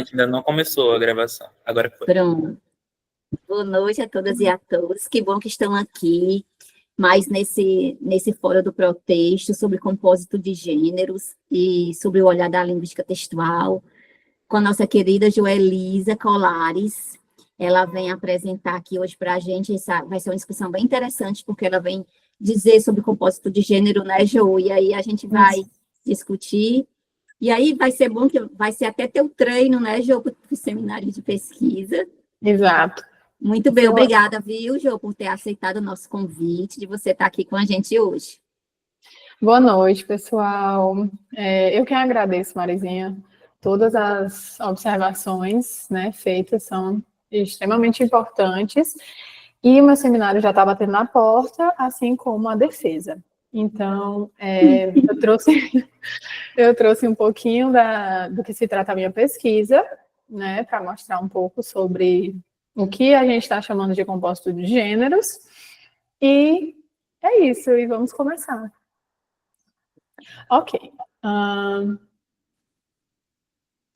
gente ainda não começou a gravação. Agora foi. Pronto. Boa noite a todas e a todos. Que bom que estão aqui, mais nesse fórum do Protexto, sobre compósito de gêneros e sobre o olhar da linguística textual, com a nossa querida Joelisa Colares. Ela vem apresentar aqui hoje para a gente, vai ser uma discussão bem interessante, porque ela vem dizer sobre compósito de gênero, né, Jo? E aí a gente vai discutir. E aí vai ser bom, que vai ser até teu treino, né, Jo, para o seminário de pesquisa. Exato. Muito bem, obrigada, viu, Jo, por ter aceitado o nosso convite, de você estar aqui com a gente hoje. Boa noite, pessoal. Eu que agradeço, Marizinha. Todas as observações, né, feitas são extremamente importantes. E o meu seminário já está batendo na porta, assim como a defesa. Então, eu trouxe um pouquinho do que se trata a minha pesquisa, né, para mostrar um pouco sobre o que a gente está chamando de composto de gêneros. E é isso, e vamos começar. Ok.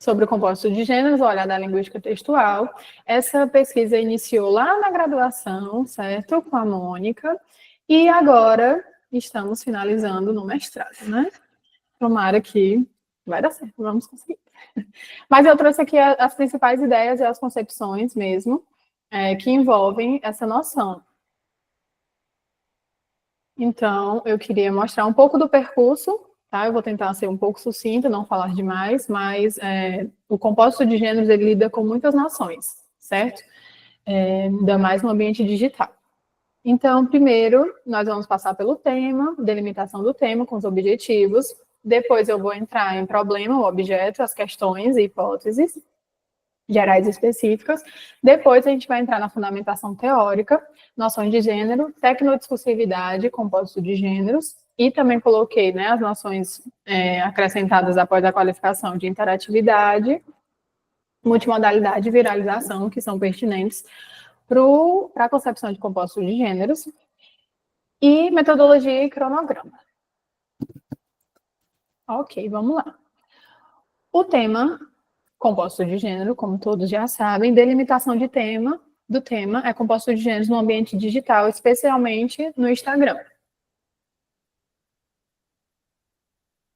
Sobre o composto de gêneros, olhar da linguística textual. Essa pesquisa iniciou lá na graduação, certo? Com a Mônica. E agora estamos finalizando no mestrado, né? Tomara que vai dar certo, vamos conseguir. Mas eu trouxe aqui as principais ideias e as concepções mesmo, que envolvem essa noção. Então, eu queria mostrar um pouco do percurso, tá? Eu vou tentar ser um pouco sucinta, não falar demais, mas o composto de gêneros, ele lida com muitas noções, certo? Ainda mais no ambiente digital. Então, primeiro, nós vamos passar pelo tema, delimitação do tema com os objetivos. Depois eu vou entrar em problema, o objeto, as questões e hipóteses gerais e específicas. Depois a gente vai entrar na fundamentação teórica, noções de gênero, tecnodiscursividade, compósito de gêneros, e também coloquei, né, as noções acrescentadas após a qualificação de interatividade, multimodalidade e viralização, que são pertinentes para a concepção de compostos de gêneros, e metodologia e cronograma. Ok, vamos lá. O tema, composto de gênero, como todos já sabem, delimitação do tema é composto de gêneros no ambiente digital, especialmente no Instagram.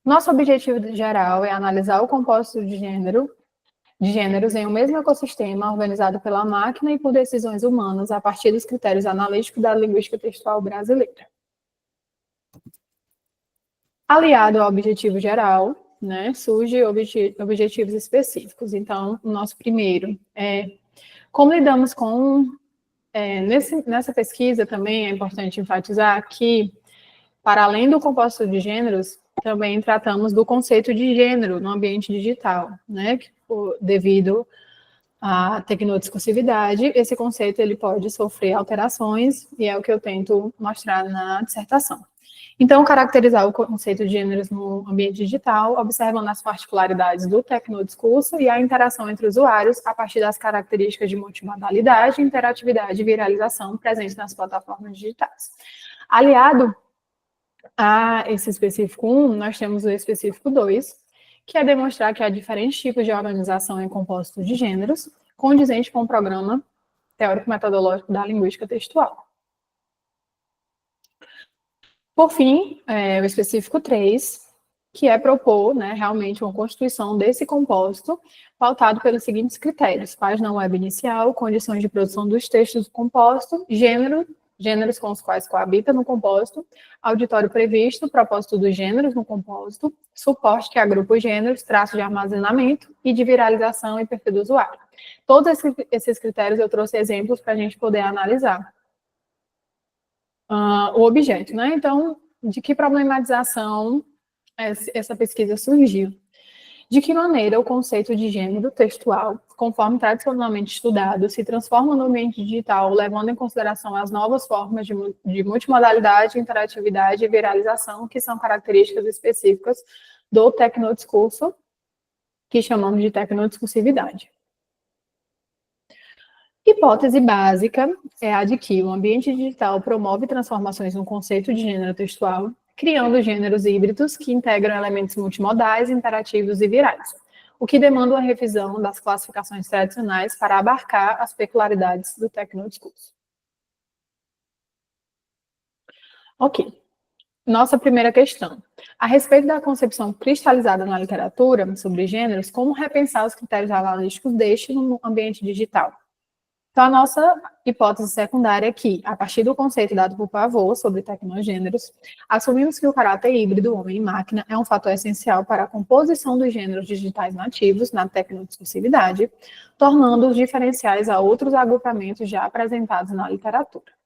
Nosso objetivo geral é analisar o composto de gêneros em um mesmo ecossistema organizado pela máquina e por decisões humanas a partir dos critérios analíticos da linguística textual brasileira. Aliado ao objetivo geral, né, surge objetivos específicos. Então, o nosso primeiro é como lidamos com... nessa pesquisa também é importante enfatizar que, para além do composto de gêneros, também tratamos do conceito de gênero no ambiente digital, né, devido à tecnodiscursividade, esse conceito ele pode sofrer alterações, e é o que eu tento mostrar na dissertação. Então, caracterizar o conceito de gêneros no ambiente digital, observando as particularidades do tecnodiscurso e a interação entre usuários a partir das características de multimodalidade, interatividade e viralização presentes nas plataformas digitais. Aliado a esse específico 1, nós temos o específico 2, que é demonstrar que há diferentes tipos de organização em compostos de gêneros, condizente com o programa teórico-metodológico da linguística textual. Por fim, o específico 3, que é propor, né, realmente uma constituição desse composto, pautado pelos seguintes critérios: página web inicial, condições de produção dos textos do composto, gêneros com os quais coabita no composto, auditório previsto, propósito dos gêneros no composto, suporte que agrupa os gêneros, traços de armazenamento e de viralização e perfil do usuário. Todos esses critérios eu trouxe exemplos para a gente poder analisar. O objeto, né? Então, de que problematização essa pesquisa surgiu? De que maneira o conceito de gênero textual, conforme tradicionalmente estudado, se transforma no ambiente digital, levando em consideração as novas formas de multimodalidade, interatividade e viralização, que são características específicas do tecnodiscurso, que chamamos de tecnodiscursividade. Hipótese básica é a de que o ambiente digital promove transformações no conceito de gênero textual, criando gêneros híbridos que integram elementos multimodais, interativos e virais. o que demanda uma revisão das classificações tradicionais para abarcar as peculiaridades do tecnodiscurso. Ok. Nossa primeira questão. A respeito da concepção cristalizada na literatura sobre gêneros, como repensar os critérios analíticos deste no ambiente digital? Então, a nossa hipótese secundária é que, a partir do conceito dado por Pavot sobre tecnogêneros, assumimos que o caráter híbrido homem e máquina é um fator essencial para a composição dos gêneros digitais nativos na tecnodiscursividade, tornando-os diferenciais a outros agrupamentos já apresentados na literatura.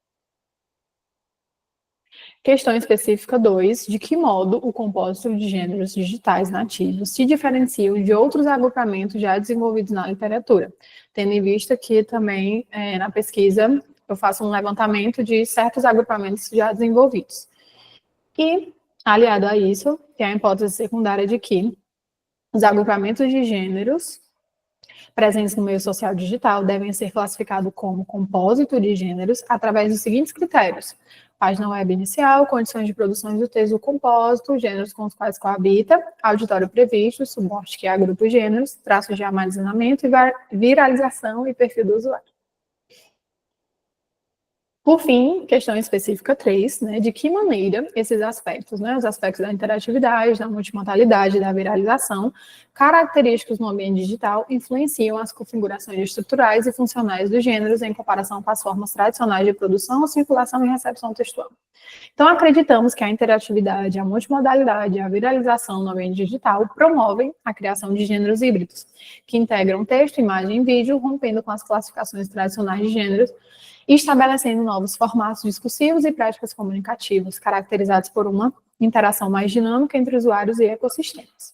Questão específica 2, de que modo o compósito de gêneros digitais nativos se diferenciam de outros agrupamentos já desenvolvidos na literatura, tendo em vista que também na pesquisa eu faço um levantamento de certos agrupamentos já desenvolvidos. E, aliado a isso, tem a hipótese secundária de que os agrupamentos de gêneros presentes no meio social digital devem ser classificados como compósito de gêneros através dos seguintes critérios: página web inicial, condições de produção do texto do compósito, gêneros com os quais coabita, auditório previsto, suporte que agrupa os gêneros, traços de armazenamento e viralização e perfil do usuário. Por fim, questão específica 3, de que maneira esses aspectos, os aspectos da interatividade, da multimodalidade, da viralização, característicos no ambiente digital, influenciam as configurações estruturais e funcionais dos gêneros em comparação com as formas tradicionais de produção, circulação e recepção textual. Então, acreditamos que a interatividade, a multimodalidade e a viralização no ambiente digital promovem a criação de gêneros híbridos, que integram texto, imagem e vídeo, rompendo com as classificações tradicionais de gêneros, e estabelecendo novos formatos discursivos e práticas comunicativas, caracterizados por uma interação mais dinâmica entre usuários e ecossistemas.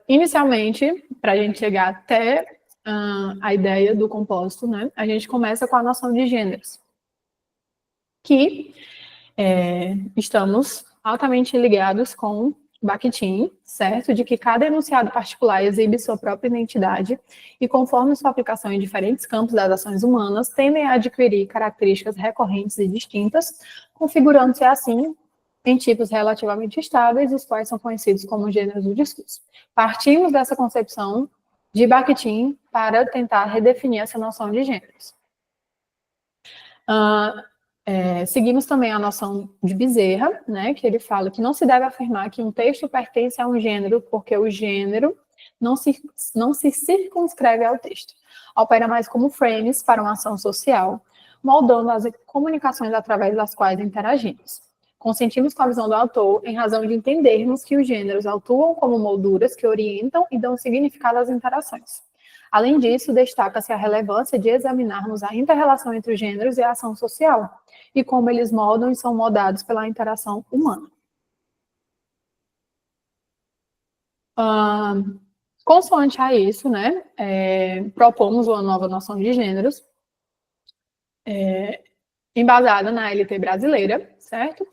Inicialmente, para a gente chegar até a ideia do compósito, a gente começa com a noção de gêneros, que estamos altamente ligados com Bakhtin, certo? De que cada enunciado particular exibe sua própria identidade e, conforme sua aplicação em diferentes campos das ações humanas, tendem a adquirir características recorrentes e distintas, configurando-se assim em tipos relativamente estáveis, os quais são conhecidos como gêneros do discurso. Partimos dessa concepção de Bakhtin para tentar redefinir essa noção de gêneros. Seguimos também a noção de Bezerra, que ele fala que não se deve afirmar que um texto pertence a um gênero, porque o gênero não se circunscreve ao texto. Opera mais como frames para uma ação social, moldando as comunicações através das quais interagimos. Consentimos com a visão do autor em razão de entendermos que os gêneros atuam como molduras que orientam e dão significado às interações. Além disso, destaca-se a relevância de examinarmos a inter-relação entre os gêneros e a ação social, e como eles moldam e são moldados pela interação humana. Consoante a isso, propomos uma nova noção de gêneros, embasada na LT brasileira, certo?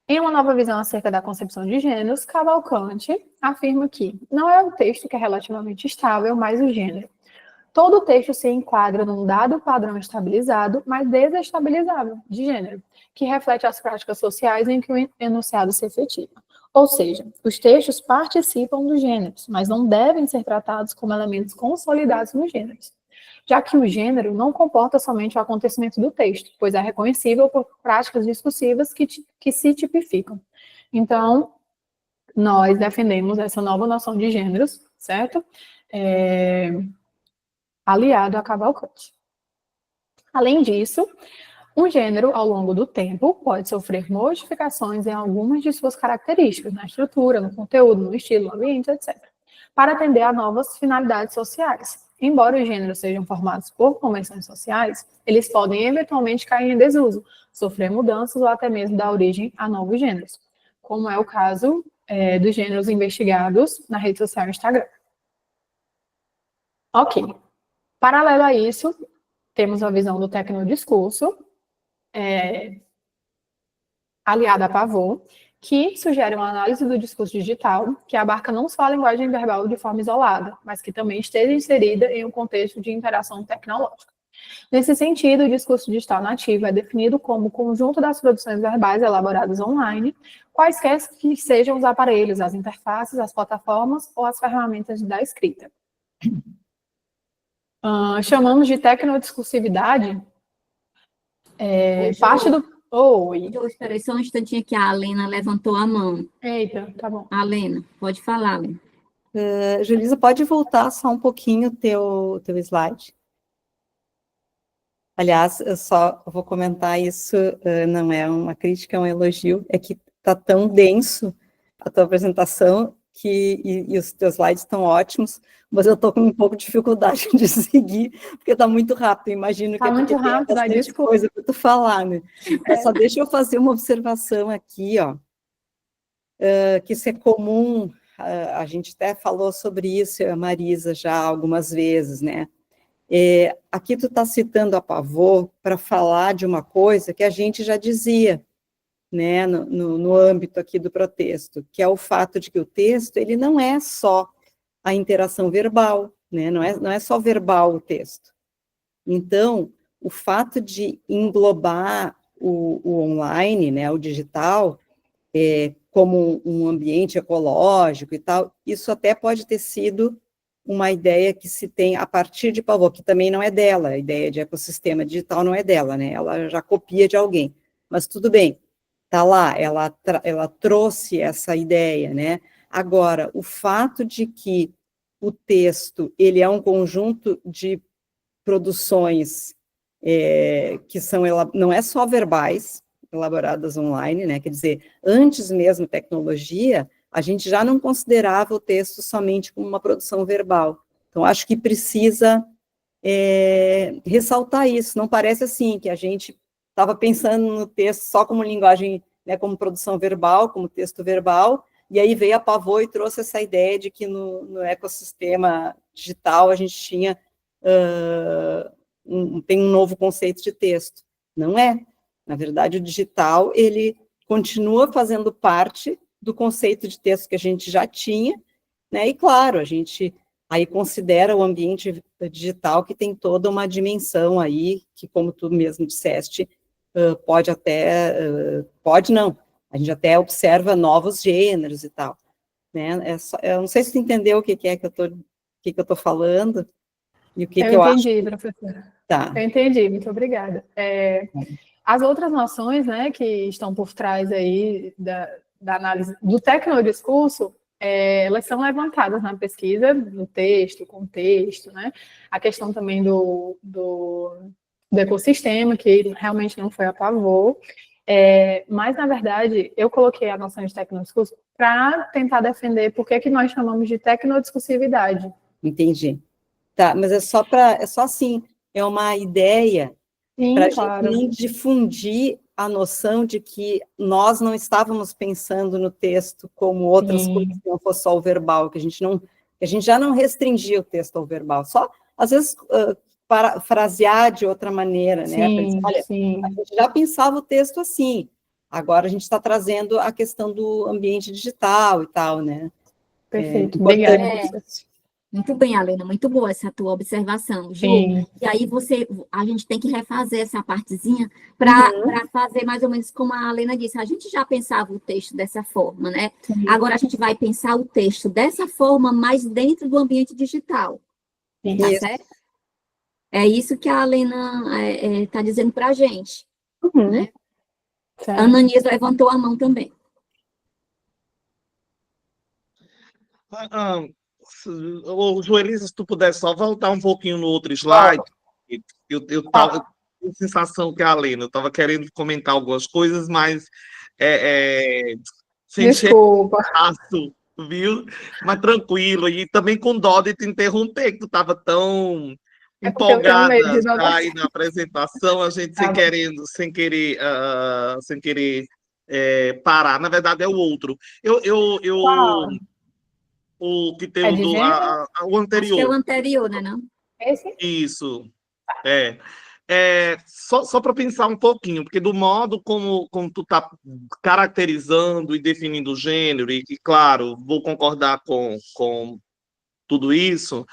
Em uma nova visão acerca da concepção de gêneros, Cavalcante afirma que não é o texto que é relativamente estável, mas o gênero. Todo texto se enquadra num dado padrão estabilizado, mas desestabilizável, de gênero, que reflete as práticas sociais em que o enunciado se efetiva. Ou seja, os textos participam dos gêneros, mas não devem ser tratados como elementos consolidados nos gêneros, já que o gênero não comporta somente o acontecimento do texto, pois é reconhecível por práticas discursivas que se tipificam. Então, nós defendemos essa nova noção de gêneros, certo? Aliado a Cavalcante. Além disso, um gênero, ao longo do tempo, pode sofrer modificações em algumas de suas características, na estrutura, no conteúdo, no estilo, no ambiente, etc., para atender a novas finalidades sociais. Embora os gêneros sejam formados por convenções sociais, eles podem eventualmente cair em desuso, sofrer mudanças ou até mesmo dar origem a novos gêneros, como é o caso dos gêneros investigados na rede social Instagram. Ok. Paralelo a isso, temos a visão do tecnodiscurso, aliada a Pavot, que sugere uma análise do discurso digital que abarca não só a linguagem verbal de forma isolada, mas que também esteja inserida em um contexto de interação tecnológica. Nesse sentido, o discurso digital nativo é definido como o conjunto das produções verbais elaboradas online, quaisquer que sejam os aparelhos, as interfaces, as plataformas ou as ferramentas da escrita. Chamamos de tecnodiscursividade parte do... Oi. Espera aí só um instantinho que a Alena levantou a mão. Eita, tá bom. Alena, pode falar, Alena. Julissa, pode voltar só um pouquinho o teu slide? Aliás, eu só vou comentar isso, não é uma crítica, é um elogio, é que está tão denso a tua apresentação e os teus slides estão ótimos, mas eu estou com um pouco de dificuldade de seguir, porque está muito rápido, imagino que muito rápido, tem bastante coisa para tu falar, né? Mas só deixa eu fazer uma observação aqui, ó, que isso é comum, a gente até falou sobre isso, a Marisa, já algumas vezes, né? Aqui tu está citando a Pavot para falar de uma coisa que a gente já dizia, né, no âmbito aqui do protesto, que é o fato de que o texto, ele não é só a interação verbal, né, não é só verbal o texto. Então, o fato de englobar o online, né, o digital, como um ambiente ecológico e tal, isso até pode ter sido uma ideia que se tem a partir de Pavot, que também não é dela, a ideia de ecossistema digital não é dela, né, ela já copia de alguém, mas tudo bem, tá lá, ela trouxe essa ideia, né, agora, o fato de que o texto, ele é um conjunto de produções que são, não é só verbais, elaboradas online, né, quer dizer, antes mesmo tecnologia, a gente já não considerava o texto somente como uma produção verbal. Então, acho que precisa ressaltar isso. Não parece assim que a gente estava pensando no texto só como linguagem, né, como produção verbal, como texto verbal, e aí veio a Pavot e trouxe essa ideia de que no ecossistema digital a gente tinha tem um novo conceito de texto. Não é. Na verdade, o digital, ele continua fazendo parte do conceito de texto que a gente já tinha, né? E claro, a gente aí considera o ambiente digital que tem toda uma dimensão aí, que como tu mesmo disseste, pode não, a gente até observa novos gêneros e tal, né? Eu não sei se tu entendeu o que é que eu tô falando, e o que eu acho. Eu entendi, professora. Tá. Eu entendi, muito obrigada. As outras noções, né, que estão por trás aí da análise do tecnodiscurso, elas são levantadas na pesquisa, no texto, contexto, né, a questão também do ecossistema, que realmente não foi a Pavot, mas, na verdade, eu coloquei a noção de tecnodiscurso para tentar defender por que nós chamamos de tecnodiscursividade. Entendi. Tá, mas é só assim, é uma ideia para a gente não difundir a noção de que nós não estávamos pensando no texto como outras coisas que não fosse só o verbal, que a gente já não restringia o texto ao verbal, só, às vezes, parafrasear de outra maneira, né? Dizer, olha, a gente já pensava o texto assim, agora a gente está trazendo a questão do ambiente digital e tal, né? Perfeito, obrigada. Muito bem, Alena, muito boa essa tua observação, Ju. Sim. E aí a gente tem que refazer essa partezinha para fazer mais ou menos como a Alena disse, a gente já pensava o texto dessa forma, né? Sim. Agora a gente vai pensar o texto dessa forma, mas dentro do ambiente digital. Sim. Tá certo? É isso que a Alena está dizendo para a gente. Né? A Ananias levantou a mão também. Joelisa, se tu puder só voltar um pouquinho no outro slide, eu tava com a sensação que a Alena, eu estava querendo comentar algumas coisas, mas sem desculpa, viu? Mas tranquilo, e também com dó de te interromper, que tu estava tão empolgada aí na apresentação, a gente sem querer parar. Na verdade, é o outro. O que tem o anterior. Acho que é o anterior, né, não? Esse? Isso. Só para pensar um pouquinho, porque do modo como tu está caracterizando e definindo o gênero, e claro, vou concordar com tudo isso,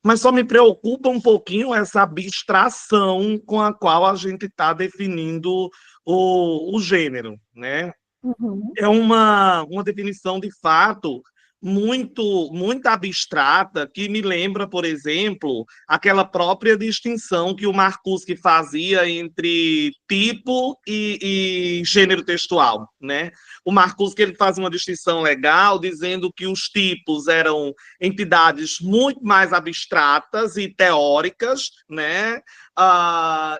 mas só me preocupa um pouquinho essa abstração com a qual a gente está definindo o gênero, né? É uma definição, de fato, muito abstrata, que me lembra, por exemplo, aquela própria distinção que o Marcuse fazia entre tipo e gênero textual, né? O Marcuse ele faz uma distinção legal, dizendo que os tipos eram entidades muito mais abstratas e teóricas, né?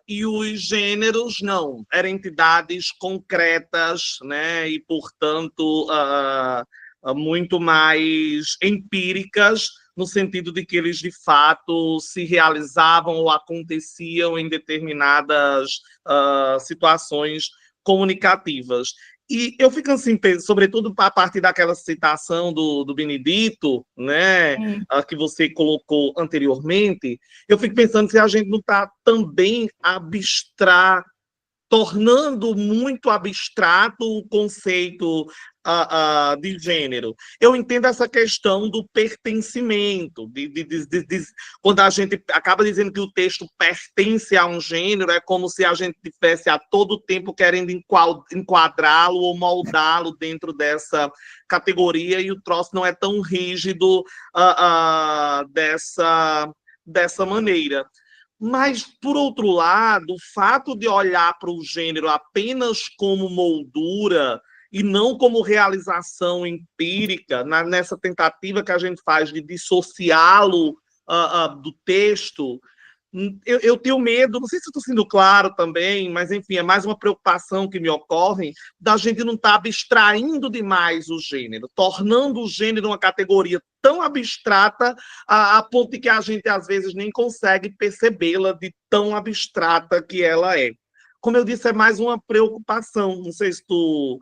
E os gêneros não, eram entidades concretas, né? E, portanto, muito mais empíricas, no sentido de que eles, de fato, se realizavam ou aconteciam em determinadas situações comunicativas. E eu fico assim, sobretudo a partir daquela citação do Benedito, né, que você colocou anteriormente, eu fico pensando se a gente não está também tornando muito abstrato o conceito de gênero. Eu entendo essa questão do pertencimento, quando a gente acaba dizendo que o texto pertence a um gênero, é como se a gente estivesse a todo tempo querendo enquadrá-lo ou moldá-lo dentro dessa categoria, e o troço não é tão rígido dessa maneira. Mas, por outro lado, o fato de olhar para o gênero apenas como moldura e não como realização empírica, nessa tentativa que a gente faz de dissociá-lo do texto, eu tenho medo, não sei se estou sendo claro também, mas, enfim, é mais uma preocupação que me ocorre, da gente não estar abstraindo demais o gênero, tornando o gênero uma categoria tão abstrata a ponto de que a gente, às vezes, nem consegue percebê-la de tão abstrata que ela é. Como eu disse, é mais uma preocupação. Não sei se tu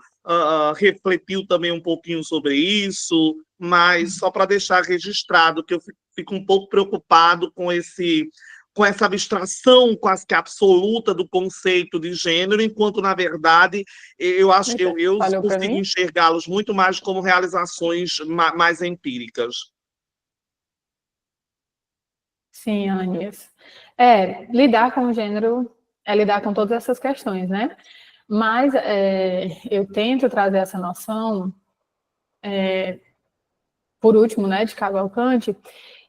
refletiu também um pouquinho sobre isso, mas só para deixar registrado que eu fico um pouco preocupado com essa abstração quase que absoluta do conceito de gênero, enquanto, na verdade, eu acho que eu consigo enxergá-los muito mais como realizações mais empíricas. Sim, Ananias. Lidar com o gênero é lidar com todas essas questões, né? Mas eu tento trazer essa noção, por último, né, de Cavalcante,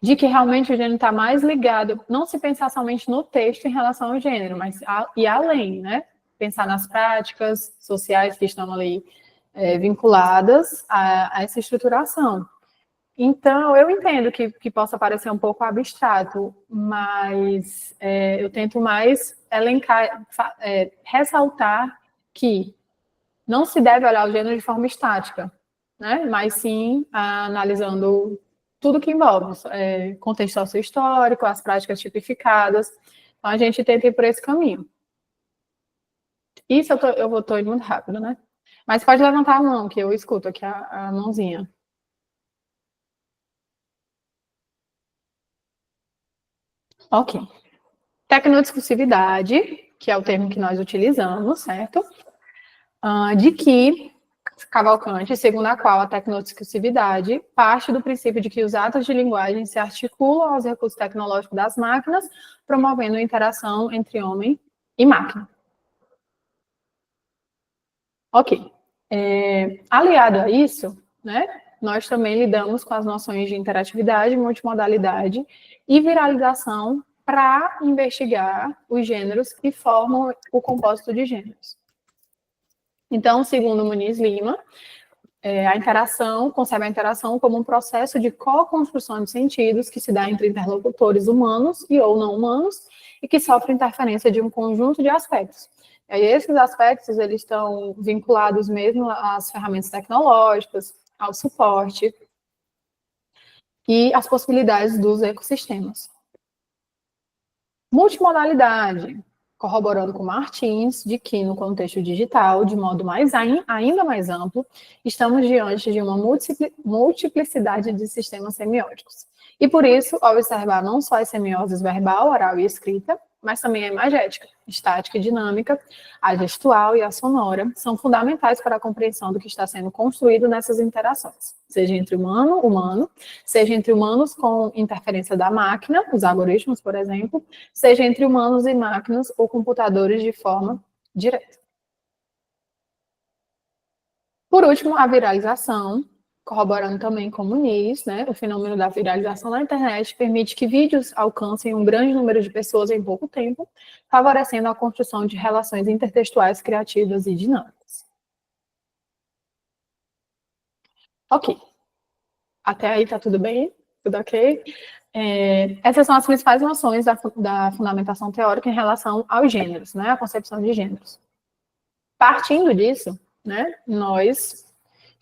de que realmente o gênero está mais ligado, não se pensar somente no texto em relação ao gênero, mas e além, né? Pensar nas práticas sociais que estão ali vinculadas a essa estruturação. Então, eu entendo que possa parecer um pouco abstrato, mas eu tento mais elencar, ressaltar que não se deve olhar o gênero de forma estática, né? Mas sim analisando tudo que envolve, contexto sociohistórico, as práticas tipificadas. Então, a gente tenta ir por esse caminho. Isso eu estou indo muito rápido, né? Mas pode levantar a mão, que eu escuto aqui a mãozinha. Ok. Tecnodiscursividade, que é o termo que nós utilizamos, certo? De que Cavalcante, segundo a qual a tecnodiscursividade parte do princípio de que os atos de linguagem se articulam aos recursos tecnológicos das máquinas, promovendo a interação entre homem e máquina. Ok. Aliado a isso, né, nós também lidamos com as noções de interatividade, multimodalidade e viralização para investigar os gêneros que formam o compósito de gêneros. Então, segundo Muniz Lima, a interação concebe a interação como um processo de co-construção de sentidos que se dá entre interlocutores humanos e ou não humanos e que sofre interferência de um conjunto de aspectos. E aí, esses aspectos eles estão vinculados mesmo às ferramentas tecnológicas, ao suporte e às possibilidades dos ecossistemas. Multimodalidade, corroborando com Martins, de que no contexto digital, de modo ainda mais amplo, estamos diante de uma multiplicidade de sistemas semióticos. E por isso, ao observar não só as semioses verbal, oral e escrita, mas também a imagética, estática e dinâmica, a gestual e a sonora, são fundamentais para a compreensão do que está sendo construído nessas interações, seja entre humano, seja entre humanos com interferência da máquina, os algoritmos, por exemplo, seja entre humanos e máquinas ou computadores de forma direta. Por último, a viralização, corroborando também com Muniz, né, o fenômeno da viralização na internet permite que vídeos alcancem um grande número de pessoas em pouco tempo, favorecendo a construção de relações intertextuais criativas e dinâmicas. Ok. Até aí tá tudo bem? Tudo ok? Essas são as principais noções da fundamentação teórica em relação aos gêneros, né, a concepção de gêneros. Partindo disso, né, nós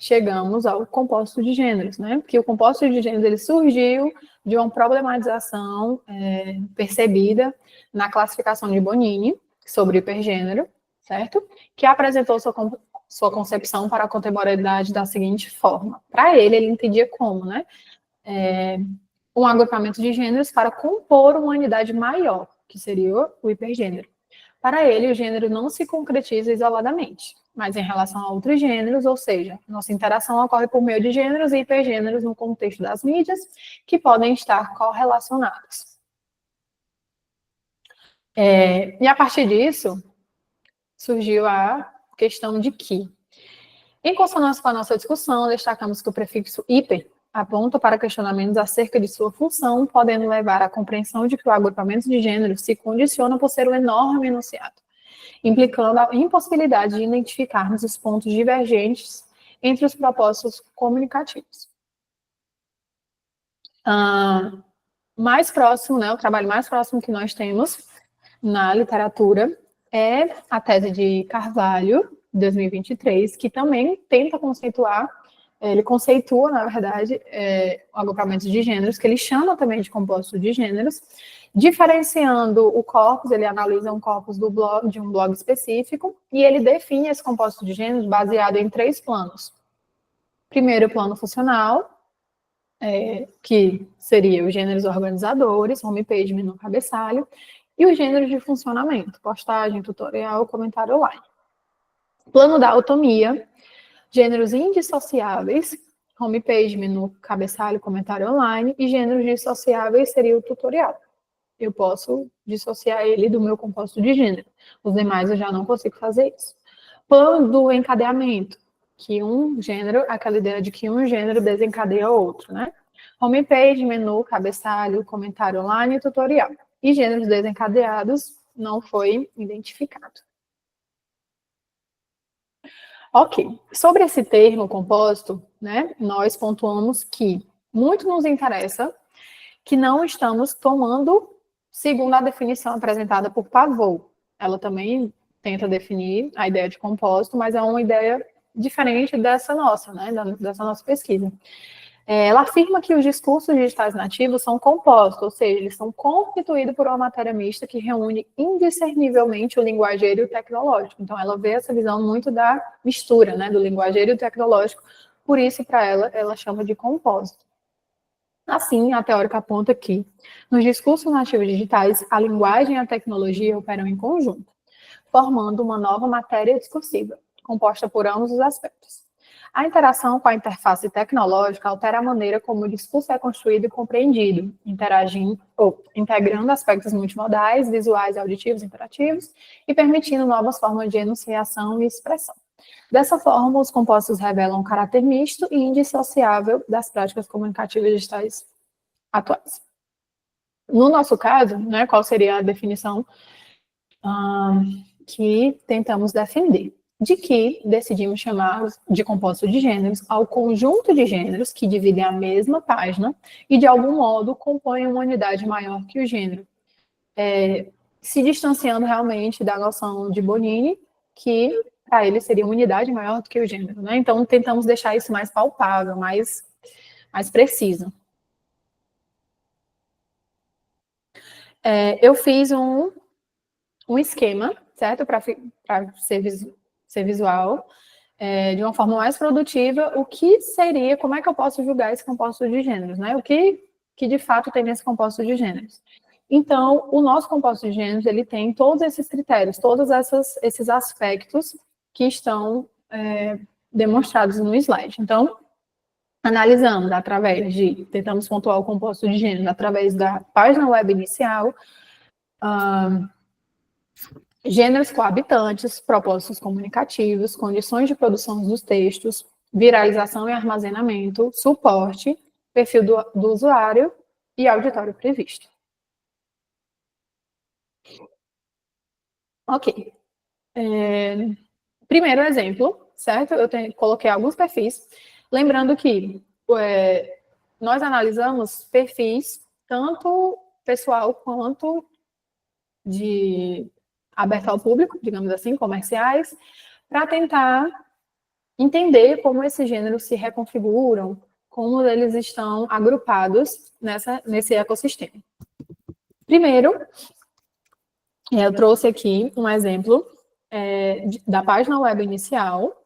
chegamos ao composto de gêneros, né? Porque o composto de gêneros ele surgiu de uma problematização percebida na classificação de Bonini sobre hipergênero, certo? Que apresentou sua concepção para a contemporaneidade da seguinte forma. Para ele entendia como, né? Um agrupamento de gêneros para compor uma unidade maior, que seria o hipergênero. Para ele, o gênero não se concretiza isoladamente, mas em relação a outros gêneros, ou seja, nossa interação ocorre por meio de gêneros e hipergêneros no contexto das mídias, que podem estar correlacionados. E a partir disso, surgiu a questão de que, em consonância com a nossa discussão, destacamos que o prefixo hiper aponta para questionamentos acerca de sua função, podendo levar à compreensão de que o agrupamento de gêneros se condiciona por ser um enorme enunciado, implicando a impossibilidade de identificarmos os pontos divergentes entre os propósitos comunicativos. Mais próximo, né, o trabalho mais próximo que nós temos na literatura é a tese de Carvalho, 2023, que também tenta conceituar, ele conceitua, na verdade, o agrupamento de gêneros, que ele chama também de composto de gêneros, diferenciando o corpus, ele analisa um corpus de um blog específico, e ele define esse composto de gêneros baseado em 3 planos. Primeiro, o plano funcional, que seria os gêneros organizadores, homepage, menu, cabeçalho, e os gêneros de funcionamento, postagem, tutorial, comentário online. Plano da autonomia, gêneros indissociáveis, homepage, menu, cabeçalho, comentário online, e gêneros dissociáveis seria o tutorial. Eu posso dissociar ele do meu composto de gênero. Os demais eu já não consigo fazer isso. Plano do encadeamento, que um gênero, aquela ideia de que um gênero desencadeia outro, né? Homepage, menu, cabeçalho, comentário online e tutorial. E gêneros desencadeados não foi identificado. Ok, sobre esse termo composto, né, nós pontuamos que muito nos interessa que não estamos tomando segundo a definição apresentada por Pavot. Ela também tenta definir a ideia de composto, mas é uma ideia diferente dessa nossa, né, dessa nossa pesquisa. Ela afirma que os discursos digitais nativos são compostos, ou seja, eles são constituídos por uma matéria mista que reúne indiscernivelmente o linguageiro e o tecnológico. Então, ela vê essa visão muito da mistura, né, do linguageiro e do tecnológico, por isso, para ela chama de compósito. Assim, a teórica aponta que, nos discursos nativos digitais, a linguagem e a tecnologia operam em conjunto, formando uma nova matéria discursiva, composta por ambos os aspectos. A interação com a interface tecnológica altera a maneira como o discurso é construído e compreendido, integrando aspectos multimodais, visuais, auditivos, interativos, e permitindo novas formas de enunciação e expressão. Dessa forma, os compostos revelam um caráter misto e indissociável das práticas comunicativas digitais atuais. No nosso caso, né, qual seria a definição que tentamos defender? De que decidimos chamar de composto de gêneros ao conjunto de gêneros que dividem a mesma página e, de algum modo, compõem uma unidade maior que o gênero, se distanciando realmente da noção de Bonini, que para ele seria uma unidade maior do que o gênero, né? Então, tentamos deixar isso mais palpável, mais preciso. Eu fiz um esquema, certo? Para ser visual, de uma forma mais produtiva, o que seria, como é que eu posso julgar esse composto de gêneros, né? O que de fato tem nesse composto de gêneros. Então, o nosso composto de gêneros, ele tem todos esses critérios, todos esses aspectos que estão demonstrados no slide. Então, analisamos tentamos pontuar o composto de gêneros através da página web inicial, gêneros coabitantes, propósitos comunicativos, condições de produção dos textos, viralização e armazenamento, suporte, perfil do usuário e auditório previsto. Ok. Primeiro exemplo, certo? Coloquei alguns perfis. Lembrando que nós analisamos perfis tanto pessoal quanto de aberto ao público, digamos assim, comerciais, para tentar entender como esses gêneros se reconfiguram, como eles estão agrupados nesse ecossistema. Primeiro, eu trouxe aqui um exemplo da página web inicial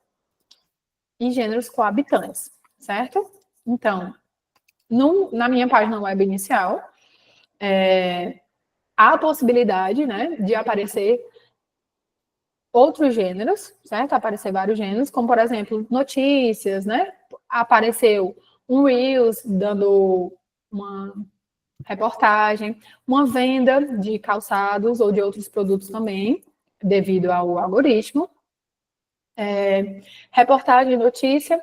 e gêneros coabitantes, certo? Então, na minha página web inicial, há a possibilidade, né, de aparecer outros gêneros, certo? Aparecer vários gêneros, como, por exemplo, notícias, né? Apareceu um Reels dando uma reportagem, uma venda de calçados ou de outros produtos também, devido ao algoritmo. Reportagem, notícia,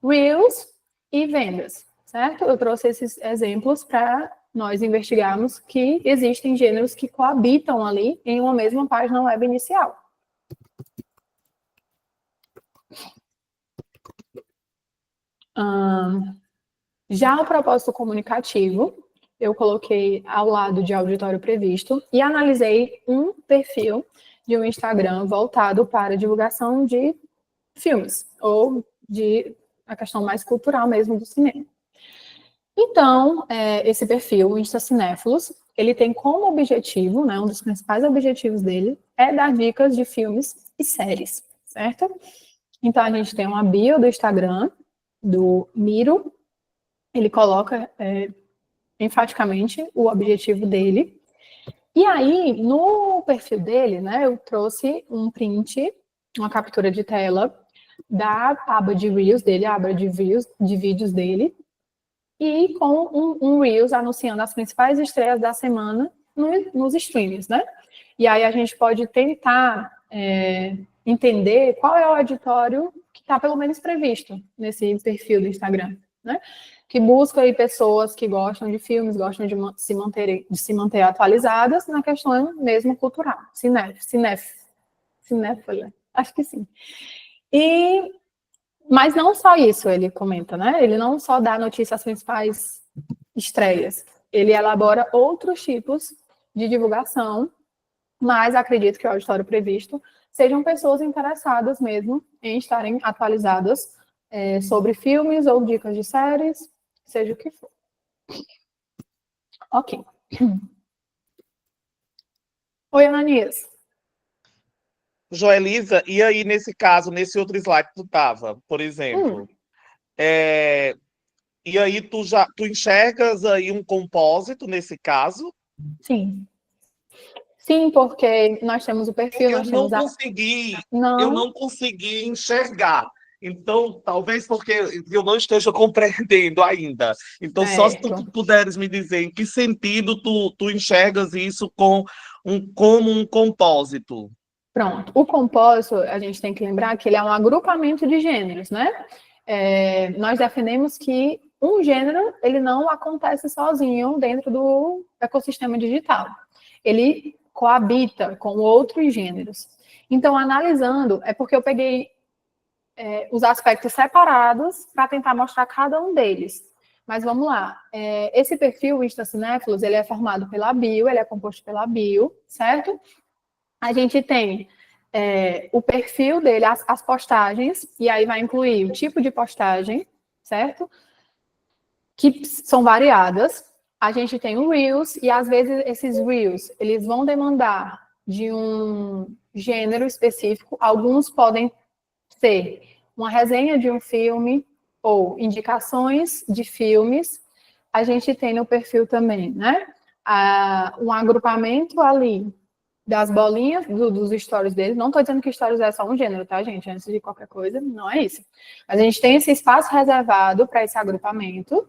Reels e vendas, certo? Eu trouxe esses exemplos para nós investigarmos que existem gêneros que coabitam ali em uma mesma página web inicial. Já o propósito comunicativo, eu coloquei ao lado de auditório previsto e analisei um perfil de um Instagram voltado para divulgação de filmes, ou de a questão mais cultural mesmo do cinema. Então, esse perfil, o Instacinéfilos, ele tem como objetivo, né, um dos principais objetivos dele, é dar dicas de filmes e séries, certo? Então, a gente tem uma bio do Instagram, do Miro, ele coloca enfaticamente o objetivo dele. E aí, no perfil dele, né, eu trouxe um print, uma captura de tela da aba de Reels dele, a aba de vídeos dele, e com um Reels anunciando as principais estreias da semana nos streams, né? E aí a gente pode tentar entender qual é o auditório que está pelo menos previsto nesse perfil do Instagram, né? Que busca aí pessoas que gostam de filmes, gostam de se manter atualizadas na questão mesmo cultural, cinéfila, acho que sim. Mas não só isso, ele comenta, né? Ele não só dá notícia às principais estreias, ele elabora outros tipos de divulgação, mas acredito que o auditório previsto sejam pessoas interessadas mesmo em estarem atualizadas sobre filmes ou dicas de séries, seja o que for. Ok. Oi, Ananias. Joelisa, e aí nesse caso, nesse outro slide que tu estava, por exemplo, e aí tu enxergas aí um compósito nesse caso? Sim. Sim, porque nós temos o perfil, eu não consegui enxergar. Então, talvez porque eu não esteja compreendendo ainda. Então, só se tu puderes me dizer em que sentido tu enxergas isso como um compósito. Pronto. O compósito, a gente tem que lembrar que ele é um agrupamento de gêneros, né? Nós defendemos que um gênero, ele não acontece sozinho dentro do ecossistema digital. Ele coabita com outros gêneros. Então, analisando, é porque eu peguei os aspectos separados para tentar mostrar cada um deles. Mas vamos lá. Esse perfil, o Instacinéfilos, ele é formado pela bio, ele é composto pela bio, certo? A gente tem o perfil dele, as postagens, e aí vai incluir o tipo de postagem, certo? Que são variadas. A gente tem o Reels, e às vezes esses Reels, eles vão demandar de um gênero específico. Alguns podem ser uma resenha de um filme ou indicações de filmes. A gente tem no perfil também, né? um agrupamento ali das bolinhas dos stories deles. Não estou dizendo que stories é só um gênero, tá, gente? Antes de qualquer coisa, não é isso. Mas a gente tem esse espaço reservado para esse agrupamento.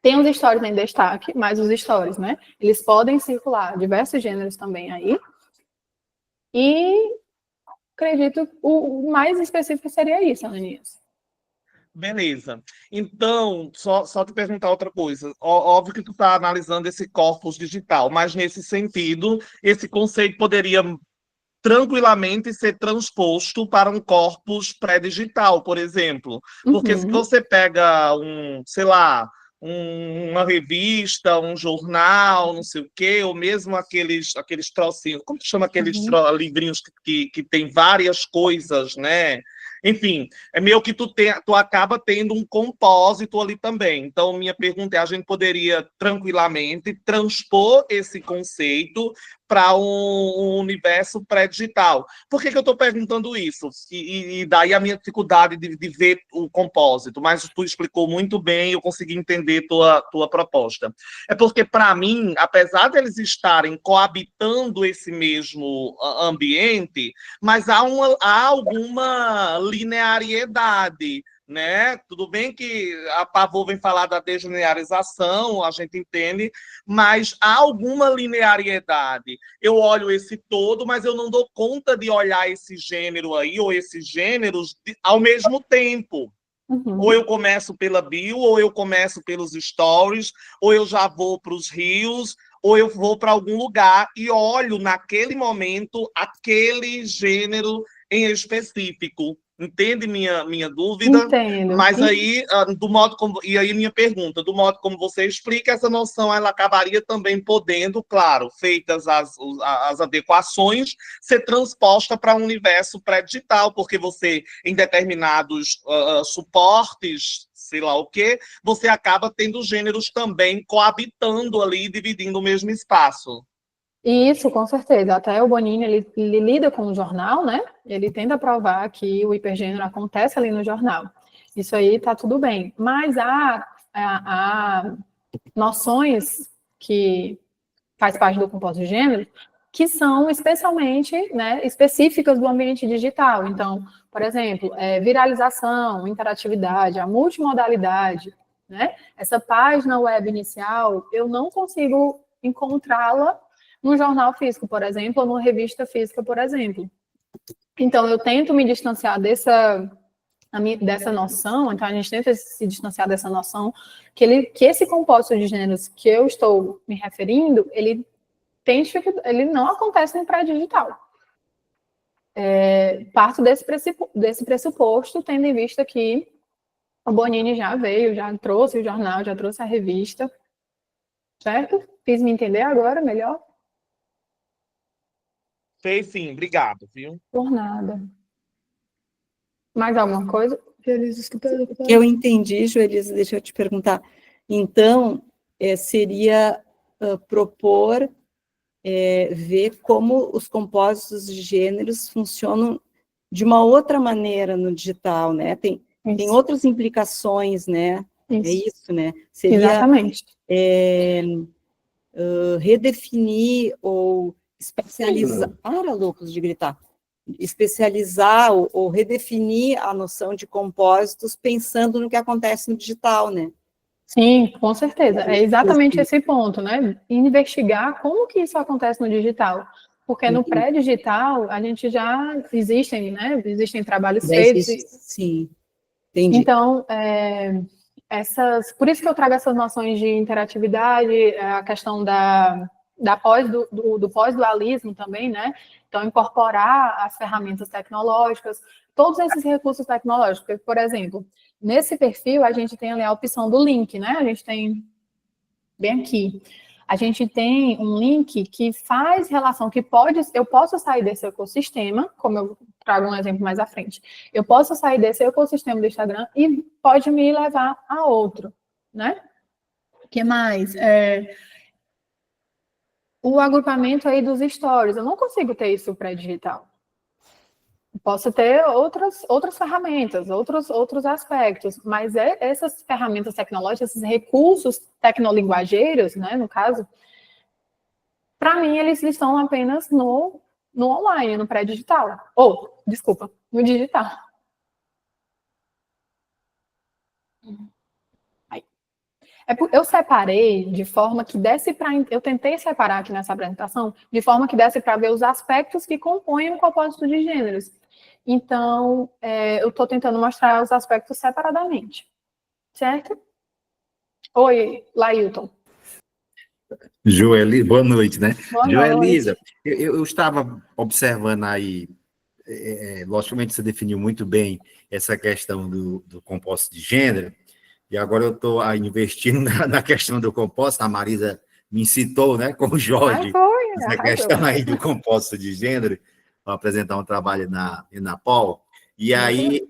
Tem os stories em destaque, mas os stories, né? Eles podem circular diversos gêneros também aí. E acredito o mais específico seria isso, Ananias. Beleza. Então, só te perguntar outra coisa. Óbvio que tu está analisando esse corpus digital, mas nesse sentido, esse conceito poderia tranquilamente ser transposto para um corpus pré-digital, por exemplo. Porque se você pega sei lá, uma revista, um jornal, não sei o quê, ou mesmo aqueles trocinhos, como se chama aqueles livrinhos que tem várias coisas, né? Enfim, é meio que tu acaba tendo um compósito ali também. Então, minha pergunta é, a gente poderia tranquilamente transpor esse conceito para um universo pré-digital. Por que eu estou perguntando isso? E daí a minha dificuldade de ver o compósito, mas tu explicou muito bem, eu consegui entender tua proposta. É porque, para mim, apesar de eles estarem coabitando esse mesmo ambiente, mas há alguma linearidade, né? Tudo bem que a Pavô vem falar da deslinearização, a gente entende, mas há alguma linearidade. Eu olho esse todo, mas eu não dou conta de olhar esse gênero aí, ou esses gêneros, ao mesmo tempo. Ou eu começo pela bio, ou eu começo pelos stories, ou eu já vou para os rios, ou eu vou para algum lugar e olho naquele momento aquele gênero em específico. Entende minha dúvida? Entendo. Mas aí, do modo como... E aí minha pergunta, do modo como você explica, essa noção ela acabaria também podendo, claro, feitas as adequações, ser transposta para um universo pré-digital, porque você, em determinados suportes, sei lá o quê, você acaba tendo gêneros também coabitando ali, dividindo o mesmo espaço. Isso, com certeza. Até o Bonini, ele lida com o jornal, né? Ele tenta provar que o hipergênero acontece ali no jornal. Isso aí tá tudo bem. Mas há noções que faz parte do compósito de gênero que são especialmente, né, específicas do ambiente digital. Então, por exemplo, viralização, interatividade, a multimodalidade, né? Essa página web inicial, eu não consigo encontrá-la no jornal físico, por exemplo, ou numa revista física, por exemplo. Então, eu tento me distanciar dessa noção, então a gente tenta se distanciar dessa noção, que esse compósito de gêneros que eu estou me referindo, ele não acontece no pré-digital. Parto desse pressuposto, tendo em vista que o Bonini já veio, já trouxe o jornal, já trouxe a revista, certo? Fiz me entender agora melhor? Fez sim, obrigado, viu? Por nada. Mais alguma coisa? Eu entendi, Joelisa, deixa eu te perguntar. Então, seria propor ver como os compósitos de gêneros funcionam de uma outra maneira no digital, né? Tem outras implicações, né? Isso. É isso, né? Seria, exatamente. Redefinir ou especializar... Para, loucos de gritar! Especializar ou redefinir a noção de compósitos pensando no que acontece no digital, né? Sim, com certeza. É exatamente esse ponto, né? Investigar como que isso acontece no digital. Porque no pré-digital, a gente já existem, né? Existem trabalhos feitos. Sim, entendi. Então, por isso que eu trago essas noções de interatividade, a questão do pós-dualismo também, né? Então, incorporar as ferramentas tecnológicas, todos esses recursos tecnológicos. Porque, por exemplo, nesse perfil, a gente tem ali a opção do link, né? A gente tem bem aqui. A gente tem um link que faz relação, eu posso sair desse ecossistema, como eu trago um exemplo mais à frente. Eu posso sair desse ecossistema do Instagram e pode me levar a outro, né? O que mais? O agrupamento aí dos stories. Eu não consigo ter isso pré-digital. Posso ter outras ferramentas, outros aspectos, mas essas ferramentas tecnológicas, esses recursos tecnolinguageiros, né, no caso, Para mim, eles estão apenas no online, no pré-digital. Ou, desculpa, no digital. Aí. Eu separei de forma que desse para... Eu tentei separar aqui nessa apresentação de forma que desse para ver os aspectos que compõem o propósito de gêneros. Então, eu estou tentando mostrar os aspectos separadamente. Certo? Oi, Lailton. Boa noite, né? Boa Joelisa, noite. eu estava observando aí, logicamente você definiu muito bem essa questão do composto de gênero, e agora eu estou investindo na questão do composto, a Marisa me incitou, né, com o Jorge, essa questão aí do composto de gênero, para apresentar um trabalho na Enapol, e aí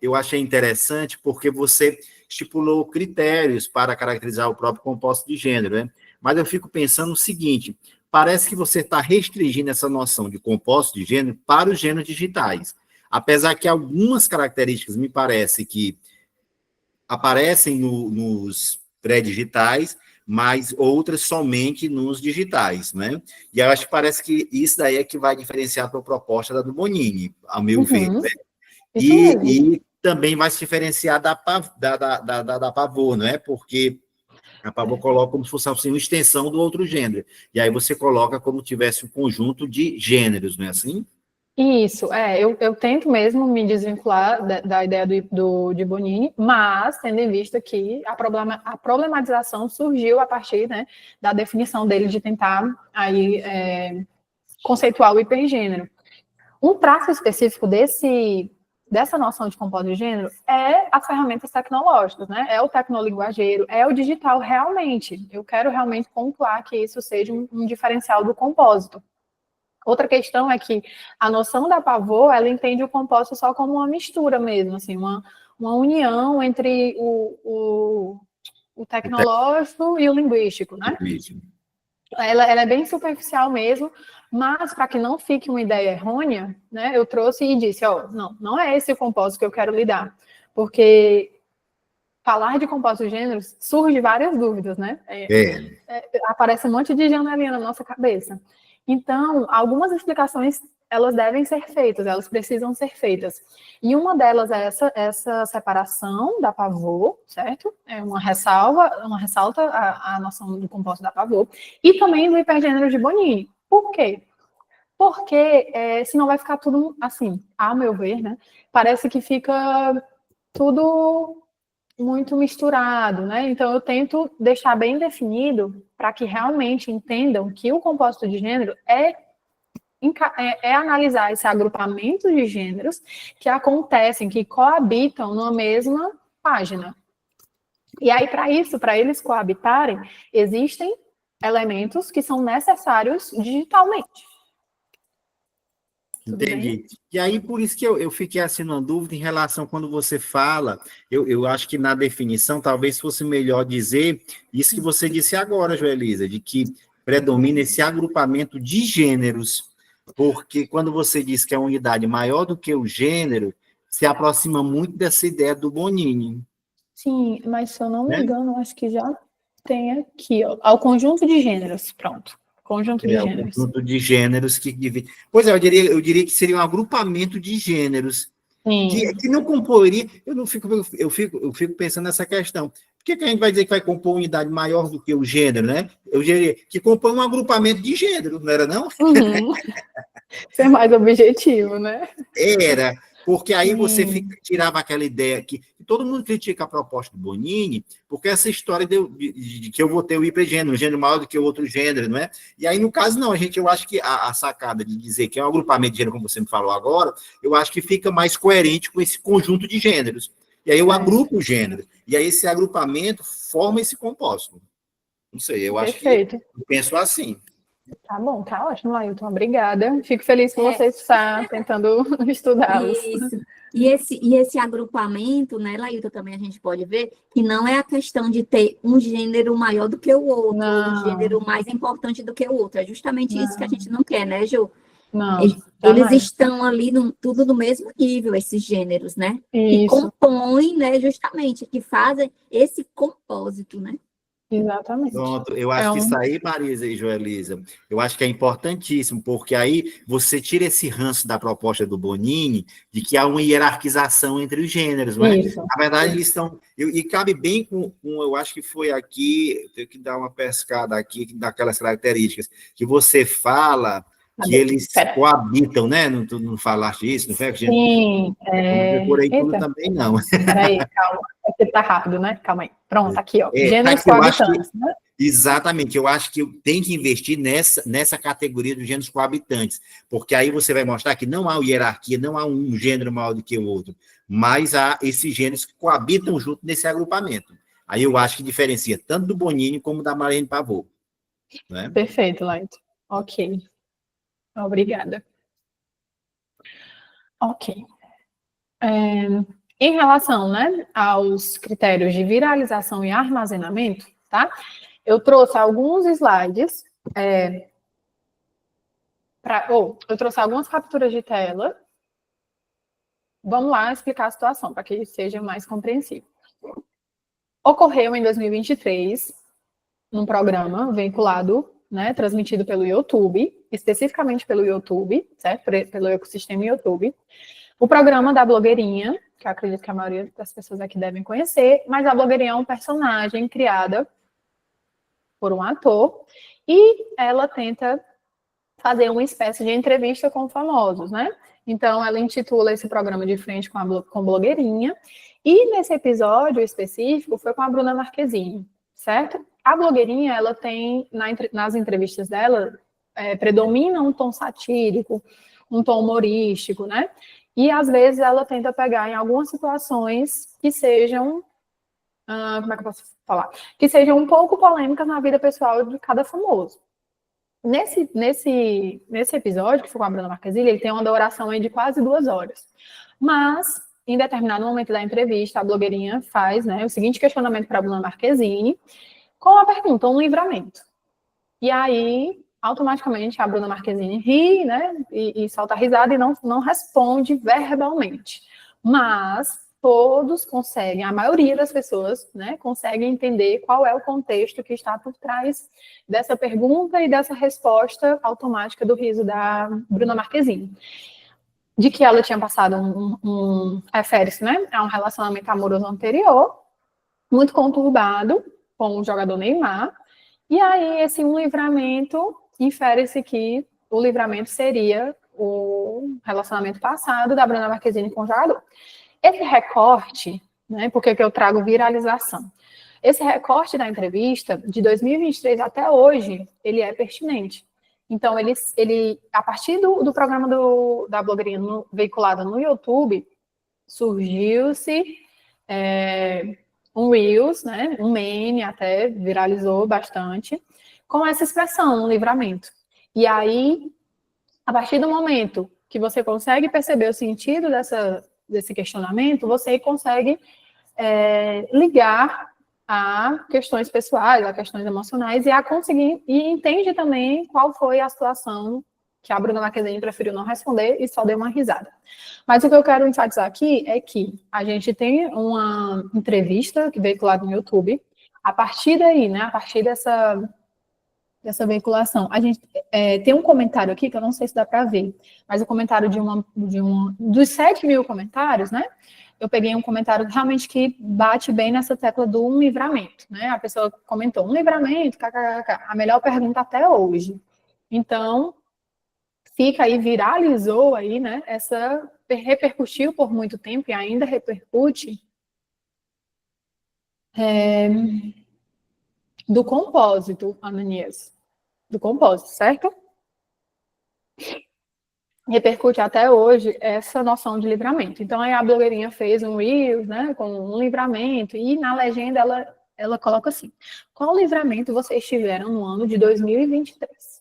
eu achei interessante porque você estipulou critérios para caracterizar o próprio composto de gênero, né? Mas eu fico pensando o seguinte, parece que você está restringindo essa noção de composto de gênero para os gêneros digitais, apesar que algumas características me parece que aparecem nos pré-digitais, mas outras somente nos digitais, né? E eu acho que parece que isso daí é que vai diferenciar a tua proposta da do Bonini, ao meu ver, né? E também vai se diferenciar da Pavor, não é? Porque a Pavor coloca como se fosse assim, uma extensão do outro gênero. E aí você coloca como tivesse um conjunto de gêneros, não é assim? Isso, eu tento mesmo me desvincular da ideia de Bonini, mas tendo em vista que a problematização surgiu a partir, né, da definição dele de tentar aí, conceituar o hipergênero. Um traço específico dessa noção de composto de gênero é as ferramentas tecnológicas, né? É o tecnolinguageiro, é o digital realmente. Eu quero realmente pontuar que isso seja um diferencial do compósito. Outra questão é que a noção da Pavor, ela entende o compósito só como uma mistura mesmo, assim, uma união entre o tecnológico e o linguístico, né? Ela é bem superficial mesmo, mas para que não fique uma ideia errônea, né, eu trouxe e disse, não é esse o compósito que eu quero lidar, porque falar de compostos de gêneros surge várias dúvidas, né? Aparece um monte de janelinha na nossa cabeça. Então, algumas explicações, elas devem ser feitas, elas precisam ser feitas. E uma delas é essa separação da Pavor, certo? É uma ressalta a noção do composto da Pavor, e também do hipergênero de Bonini. Por quê? Porque senão vai ficar tudo assim, a meu ver, né? Parece que fica tudo muito misturado, né? Então eu tento deixar bem definido para que realmente entendam que o composto de gênero é analisar esse agrupamento de gêneros que acontecem, que coabitam numa mesma página. E aí, para eles coabitarem, existem elementos que são necessários digitalmente. Entendi. E aí, por isso que eu fiquei assim numa dúvida em relação quando você fala, eu acho que na definição talvez fosse melhor dizer isso que você disse agora, Joelisa, de que predomina esse agrupamento de gêneros, porque quando você diz que é uma unidade maior do que o gênero, se aproxima muito dessa ideia do Bonini. Sim, mas se eu não me engano, acho que já tem aqui, ao conjunto de gêneros, pronto. Conjunto de gêneros. Conjunto de gêneros que divide. Pois é, eu diria que seria um agrupamento de gêneros. Que não comporia. Eu fico pensando nessa questão. Por que a gente vai dizer que vai compor uma unidade maior do que o gênero, né? Eu diria que compõe um agrupamento de gênero, não era, não? Ser mais objetivo, né? Era. Porque aí você tirava aquela ideia que todo mundo critica a proposta do Bonini, porque essa história de que eu vou ter o hipergênero, um gênero maior do que o outro gênero, não é? E aí, no caso, não, eu acho que a sacada de dizer que é um agrupamento de gênero, como você me falou agora, eu acho que fica mais coerente com esse conjunto de gêneros. E aí eu agrupo o gênero. E aí esse agrupamento forma esse composto. Não sei, eu acho que eu penso assim. Tá bom, tá ótimo, Lailton, obrigada. Fico feliz por você estar tentando estudá-los. Isso. E esse agrupamento, né, Lailton, também a gente pode ver que não é a questão de ter um gênero maior do que o outro, um gênero mais importante do que o outro. É justamente isso que a gente não quer, né, Ju? Não, eles estão ali tudo no mesmo nível, esses gêneros, né? Isso. Que compõem, né, justamente, que fazem esse compósito, né? Exatamente. Pronto, eu acho que isso aí, Marisa e Joelisa, eu acho que é importantíssimo, porque aí você tira esse ranço da proposta do Bonini de que há uma hierarquização entre os gêneros, não é? Isso. Na verdade, eles estão... E cabe bem eu acho que foi aqui, tenho que dar uma pescada aqui, daquelas características, que você fala que eles coabitam, né? Não, tu não falaste isso, não foi? Sim. Por aí tudo Eita. também não. Peraí, calma. É porque tá rápido, né? Calma aí. Pronto, aqui, ó. Gêneros eu acho coabitantes, né? Exatamente, eu acho que tem que investir nessa categoria dos gêneros coabitantes, porque aí você vai mostrar que não há hierarquia, não há um gênero maior do que o outro, mas há esses gêneros que coabitam junto nesse agrupamento. Aí eu acho que diferencia tanto do Bonini como da Marlene Pavô. Né? Perfeito, Laito. Ok. Obrigada. Ok. Em relação, né, aos critérios de viralização e armazenamento, tá? Eu trouxe alguns slides, eu trouxe algumas capturas de tela. Vamos lá explicar a situação, para que seja mais compreensível. Ocorreu em 2023, um programa vinculado, né, transmitido pelo YouTube, especificamente pelo YouTube, certo? Pelo ecossistema YouTube. O programa da blogueirinha, que eu acredito que a maioria das pessoas aqui devem conhecer, mas a blogueirinha é um personagem criada por um ator, e ela tenta fazer uma espécie de entrevista com famosos, né? Então, ela intitula esse programa de frente com blogueirinha, e nesse episódio específico foi com a Bruna Marquezine, certo? A blogueirinha, ela tem, nas entrevistas dela, predomina um tom satírico, um tom humorístico, né? E, às vezes, ela tenta pegar em algumas situações que sejam, como é que eu posso falar? Que sejam um pouco polêmicas na vida pessoal de cada famoso. Nesse episódio, que foi com a Bruna Marquezine, ele tem uma duração aí de quase 2 horas. Mas, em determinado momento da entrevista, a blogueirinha faz, né, o seguinte questionamento para a Bruna Marquezine, com a pergunta, um livramento. E aí, automaticamente, a Bruna Marquezine ri, né, e solta a risada e não responde verbalmente. Mas todos conseguem, a maioria das pessoas, né, conseguem entender qual é o contexto que está por trás dessa pergunta e dessa resposta automática do riso da Bruna Marquezine. De que ela tinha passado refere-se, né, a um relacionamento amoroso anterior, muito conturbado, com o jogador Neymar, e aí esse um livramento, infere-se que o livramento seria o relacionamento passado da Bruna Marquezine com o jogador. Esse recorte, né, por que eu trago viralização? Esse recorte da entrevista, de 2023 até hoje, ele é pertinente. Então, ele a partir do programa da blogueirinha veiculado no YouTube, surgiu-se um Reels, né, um meme até, viralizou bastante, com essa expressão, um livramento. E aí, a partir do momento que você consegue perceber o sentido desse questionamento, você consegue ligar a questões pessoais, a questões emocionais, e entende também qual foi a situação que a Bruna Marquezine preferiu não responder e só deu uma risada. Mas o que eu quero enfatizar aqui é que a gente tem uma entrevista veiculada no YouTube, a partir daí, né, a partir dessa veiculação, a gente tem um comentário aqui, que eu não sei se dá para ver, mas o comentário dos 7 mil comentários, né, eu peguei um comentário realmente que bate bem nessa tecla do um livramento, né, a pessoa comentou, um livramento, kkkk, a melhor pergunta até hoje. Então, fica aí, viralizou aí, né, repercutiu por muito tempo e ainda repercute, do compósito, Ananias. Do compósito, certo? Repercute até hoje essa noção de livramento. Então, aí a blogueirinha fez um Reels, né, com um livramento, e na legenda ela coloca assim, qual livramento vocês tiveram no ano de 2023?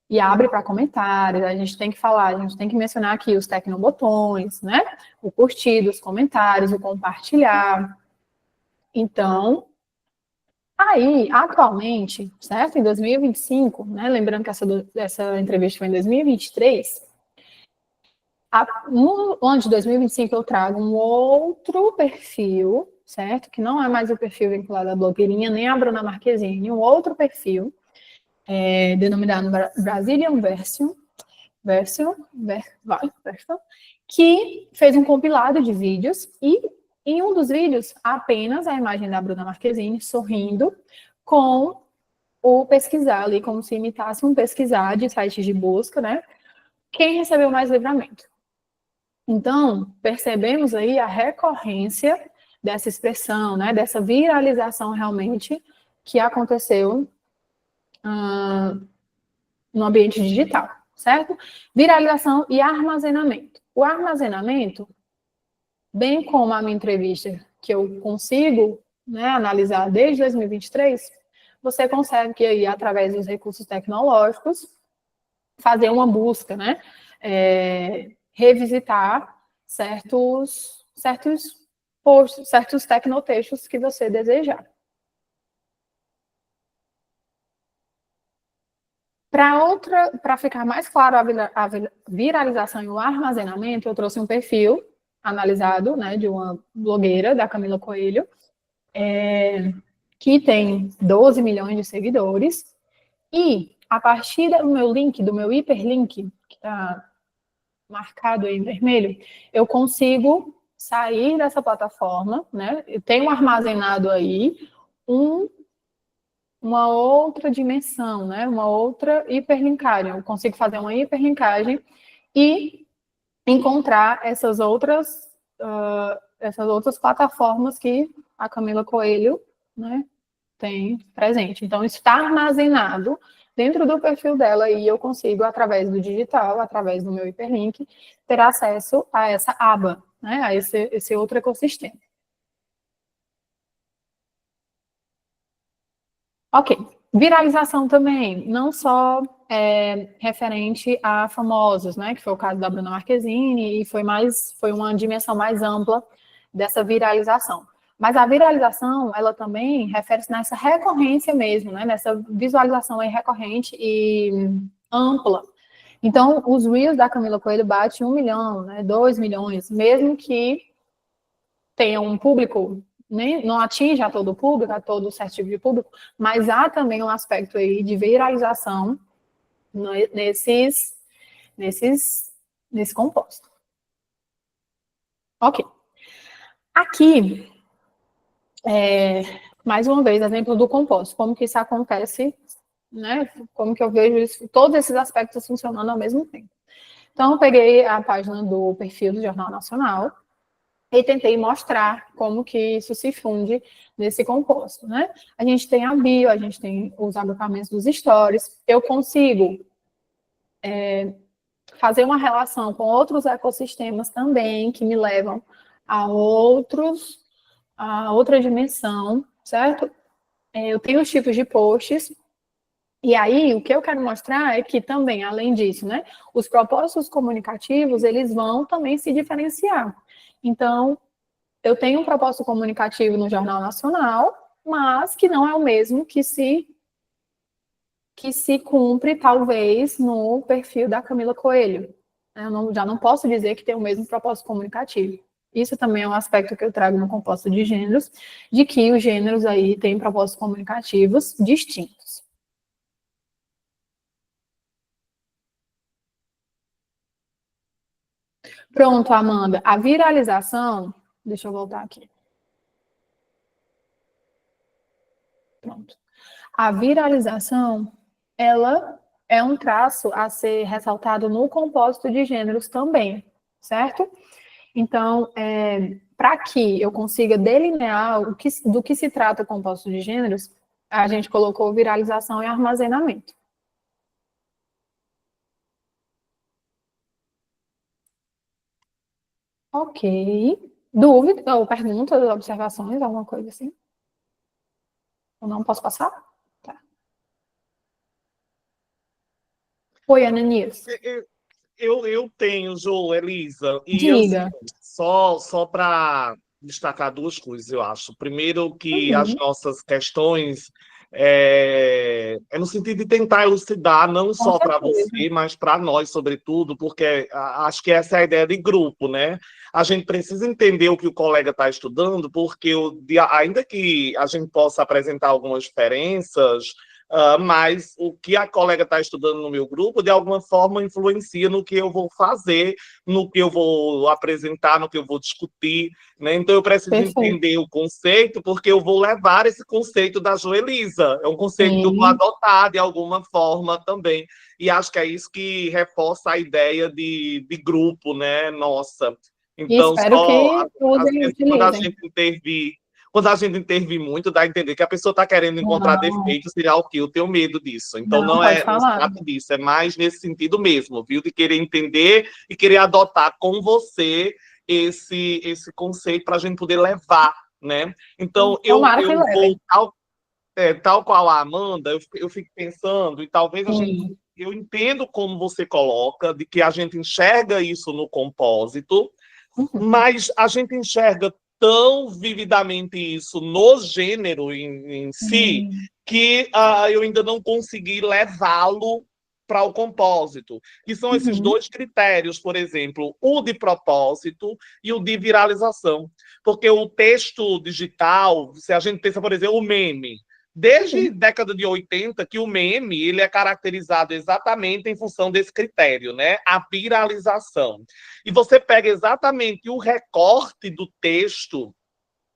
E abre para comentários, a gente tem que falar, a gente tem que mencionar aqui os tecnobotões, né, o curtir, os comentários, o compartilhar. Então, aí, atualmente, certo? Em 2025, né? Lembrando que essa entrevista foi em 2023, no ano de 2025 eu trago um outro perfil, certo? Que não é mais o perfil vinculado à blogueirinha, nem a Bruna Marquezine, um outro perfil, denominado Brazilian Version, que fez um compilado de vídeos e em um dos vídeos apenas a imagem da Bruna Marquezine sorrindo com o pesquisar ali, como se imitasse um pesquisar de sites de busca, né? Quem recebeu mais livramento. Então, percebemos aí a recorrência dessa expressão, né? Dessa viralização realmente que aconteceu no ambiente digital, certo? Viralização e armazenamento. O armazenamento, bem como a minha entrevista, que eu consigo, né, analisar desde 2023, você consegue aí, através dos recursos tecnológicos, fazer uma busca, né? Revisitar certos posts, certos tecnotextos que você desejar. Para ficar mais claro a viralização e o armazenamento, eu trouxe um perfil analisado, né, de uma blogueira, da Camila Coelho, que tem 12 milhões de seguidores, e a partir do meu link, do meu hiperlink, que está marcado aí em vermelho, eu consigo sair dessa plataforma, né? Eu tenho armazenado aí uma outra dimensão, né? Uma outra hiperlinkagem. Eu consigo fazer uma hiperlinkagem e encontrar essas outras plataformas que a Camila Coelho, né, tem presente. Então, isso está armazenado dentro do perfil dela e eu consigo, através do digital, através do meu hiperlink, ter acesso a essa aba, né, a esse outro ecossistema. Ok. Viralização também, não só referente a famosos, né, que foi o caso da Bruna Marquezine, e foi uma dimensão mais ampla dessa viralização. Mas a viralização, ela também refere-se nessa recorrência mesmo, né, nessa visualização aí recorrente e ampla. Então, os Reels da Camila Coelho batem 1 milhão, né, 2 milhões, mesmo que tenha um público, não atinja a todo o público, a todo certo tipo de público, mas há também um aspecto aí de viralização nesse composto. Ok. Aqui, mais uma vez, exemplo do composto, como que isso acontece, né? Como que eu vejo isso, todos esses aspectos funcionando ao mesmo tempo. Então, eu peguei a página do perfil do Jornal Nacional e tentei mostrar como que isso se funde nesse composto, né? A gente tem a bio, a gente tem os agrupamentos dos stories, eu consigo fazer uma relação com outros ecossistemas também, que me levam a outra dimensão, certo? Eu tenho os tipos de posts, e aí o que eu quero mostrar é que também, além disso, né, os propósitos comunicativos, eles vão também se diferenciar. Então, eu tenho um propósito comunicativo no Jornal Nacional, mas que não é o mesmo que se cumpre, talvez, no perfil da Camila Coelho. Eu já não posso dizer que tem o mesmo propósito comunicativo. Isso também é um aspecto que eu trago no composto de gêneros, de que os gêneros aí têm propósitos comunicativos distintos. Pronto, Amanda. A viralização... Deixa eu voltar aqui. Pronto. A viralização, ela é um traço a ser ressaltado no compósito de gêneros também, certo? Então, para que eu consiga delinear do que se trata o compósito de gêneros, a gente colocou viralização e armazenamento. Ok. Dúvida ou perguntas, observações, alguma coisa assim? Eu não posso passar? Tá. Oi, Ananias. Eu tenho, Jo, Elisa, e Diga. só para destacar duas coisas, eu acho. Primeiro, que as nossas questões É no sentido de tentar elucidar, não só para certeza. você, mas para nós, sobretudo, porque acho que essa é a ideia de grupo, né? A gente precisa entender o que o colega está estudando, porque ainda que a gente possa apresentar algumas diferenças, mas o que a colega está estudando no meu grupo, de alguma forma, influencia no que eu vou fazer, no que eu vou apresentar, no que eu vou discutir, né? Então, eu preciso entender o conceito, porque eu vou levar esse conceito da Joelisa. É um conceito que eu vou adotar de alguma forma também. E acho que é isso que reforça a ideia de grupo, né? Nossa. Então, espero que usem, quando a utilizem. gente intervir muito, dá a entender que a pessoa está querendo encontrar defeitos, serial kill, eu tenho medo disso. Então, não pode se falar. trata disso, é mais nesse sentido mesmo, viu? De querer entender e querer adotar com você esse conceito para a gente poder levar, né? Então, eu vou, tal qual a Amanda, eu fico pensando, e talvez eu entendo como você coloca, de que a gente enxerga isso no compósito, mas a gente enxerga tão vividamente isso no gênero em si, que eu ainda não consegui levá-lo para o compósito. Que são esses dois critérios, por exemplo, o de propósito e o de viralização. Porque o texto digital, se a gente pensa, por exemplo, o meme, desde a década de 80 que o meme ele é caracterizado exatamente em função desse critério, né? A viralização. E você pega exatamente o recorte do texto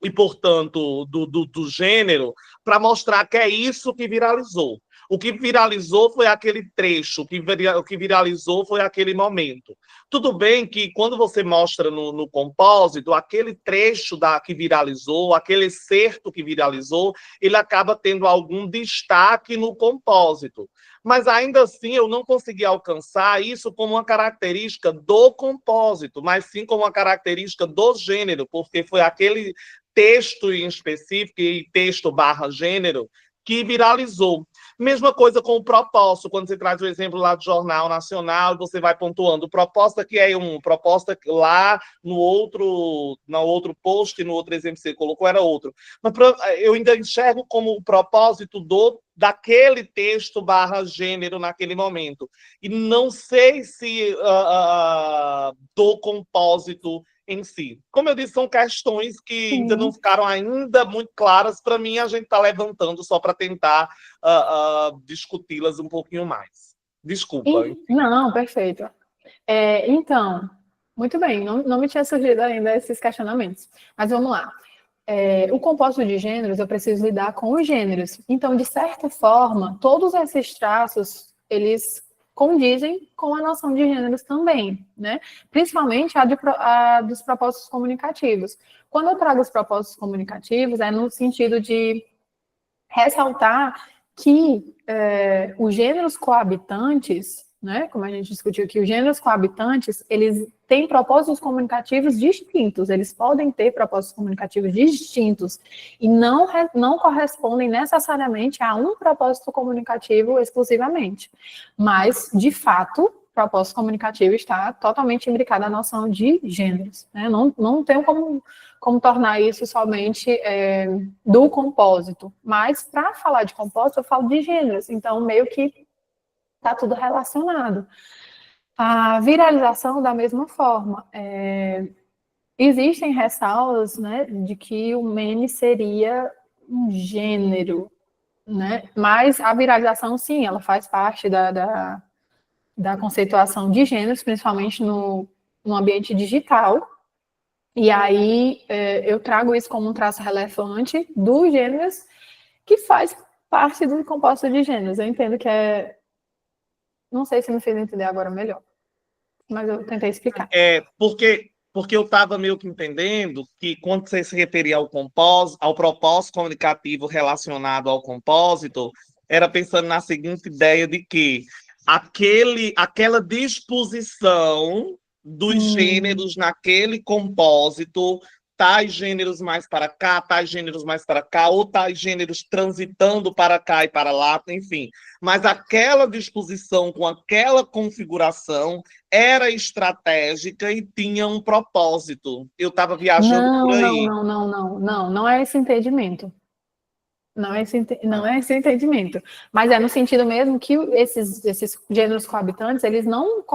e, portanto, do gênero, para mostrar que é isso que viralizou. O que viralizou foi aquele trecho, o que viralizou foi aquele momento. Tudo bem que, quando você mostra no compósito, aquele trecho que viralizou, aquele excerto que viralizou, ele acaba tendo algum destaque no compósito. Mas, ainda assim, eu não consegui alcançar isso como uma característica do compósito, mas sim como uma característica do gênero, porque foi aquele texto em específico, e texto / gênero, que viralizou. Mesma coisa com o propósito, quando você traz o exemplo lá do Jornal Nacional, você vai pontuando. O propósito aqui é proposta lá no outro post, no outro exemplo que você colocou, era outro. Mas eu ainda enxergo como o propósito daquele texto / gênero naquele momento. E não sei se do compósito em si. Como eu disse, são questões que ainda não ficaram ainda muito claras. Para mim, a gente está levantando só para tentar discuti-las um pouquinho mais. Desculpa. Não, perfeito. Então, muito bem, não me tinha surgido ainda esses questionamentos. Mas vamos lá. O composto de gêneros, eu preciso lidar com os gêneros. Então, de certa forma, todos esses traços, eles condizem com a noção de gêneros também, né? Principalmente a dos propósitos comunicativos. Quando eu trago os propósitos comunicativos, é no sentido de ressaltar que os gêneros coabitantes, né, como a gente discutiu aqui, os gêneros coabitantes, eles têm propósitos comunicativos distintos, eles podem ter propósitos comunicativos distintos e não correspondem necessariamente a um propósito comunicativo exclusivamente. Mas, de fato, propósito comunicativo está totalmente imbricado à noção de gêneros, né? Não tenho como tornar isso somente do compósito. Mas, para falar de compósito, eu falo de gêneros. Então, meio que está tudo relacionado. A viralização, da mesma forma. Existem ressalvas, né, de que o meme seria um gênero, né? Mas a viralização, sim, ela faz parte da conceituação de gêneros, principalmente no ambiente digital. E aí eu trago isso como um traço relevante dos gêneros que faz parte do composto de gêneros. Eu entendo que não sei se me fez entender agora melhor, mas eu tentei explicar. Porque eu estava meio que entendendo que, quando você se referia ao propósito comunicativo relacionado ao compósito, era pensando na seguinte ideia de que aquela disposição dos gêneros naquele compósito, tais gêneros mais para cá, tais gêneros mais para cá, ou tais gêneros transitando para cá e para lá, enfim. Mas aquela disposição com aquela configuração era estratégica e tinha um propósito. Eu estava viajando por aí. Não é esse entendimento. Não é esse entendimento. Mas é no sentido mesmo que esses gêneros coabitantes, eles não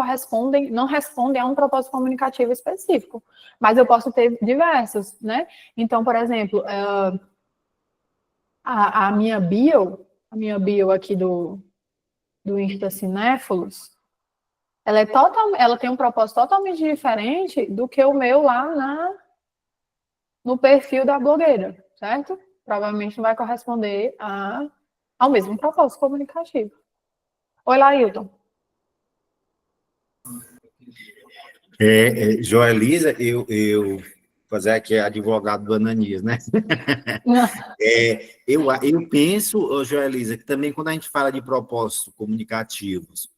respondem a um propósito comunicativo específico. Mas eu posso ter diversos, né? Então, por exemplo, a minha bio aqui do Insta Cinéfilos, ela tem um propósito totalmente diferente do que o meu lá no perfil da blogueira, certo? Provavelmente não vai corresponder ao mesmo propósito comunicativo. Oi, Lailton. Joelisa, eu fazer aqui advogado do Ananias, né? Eu penso, Joelisa, que também quando a gente fala de propósitos comunicativos,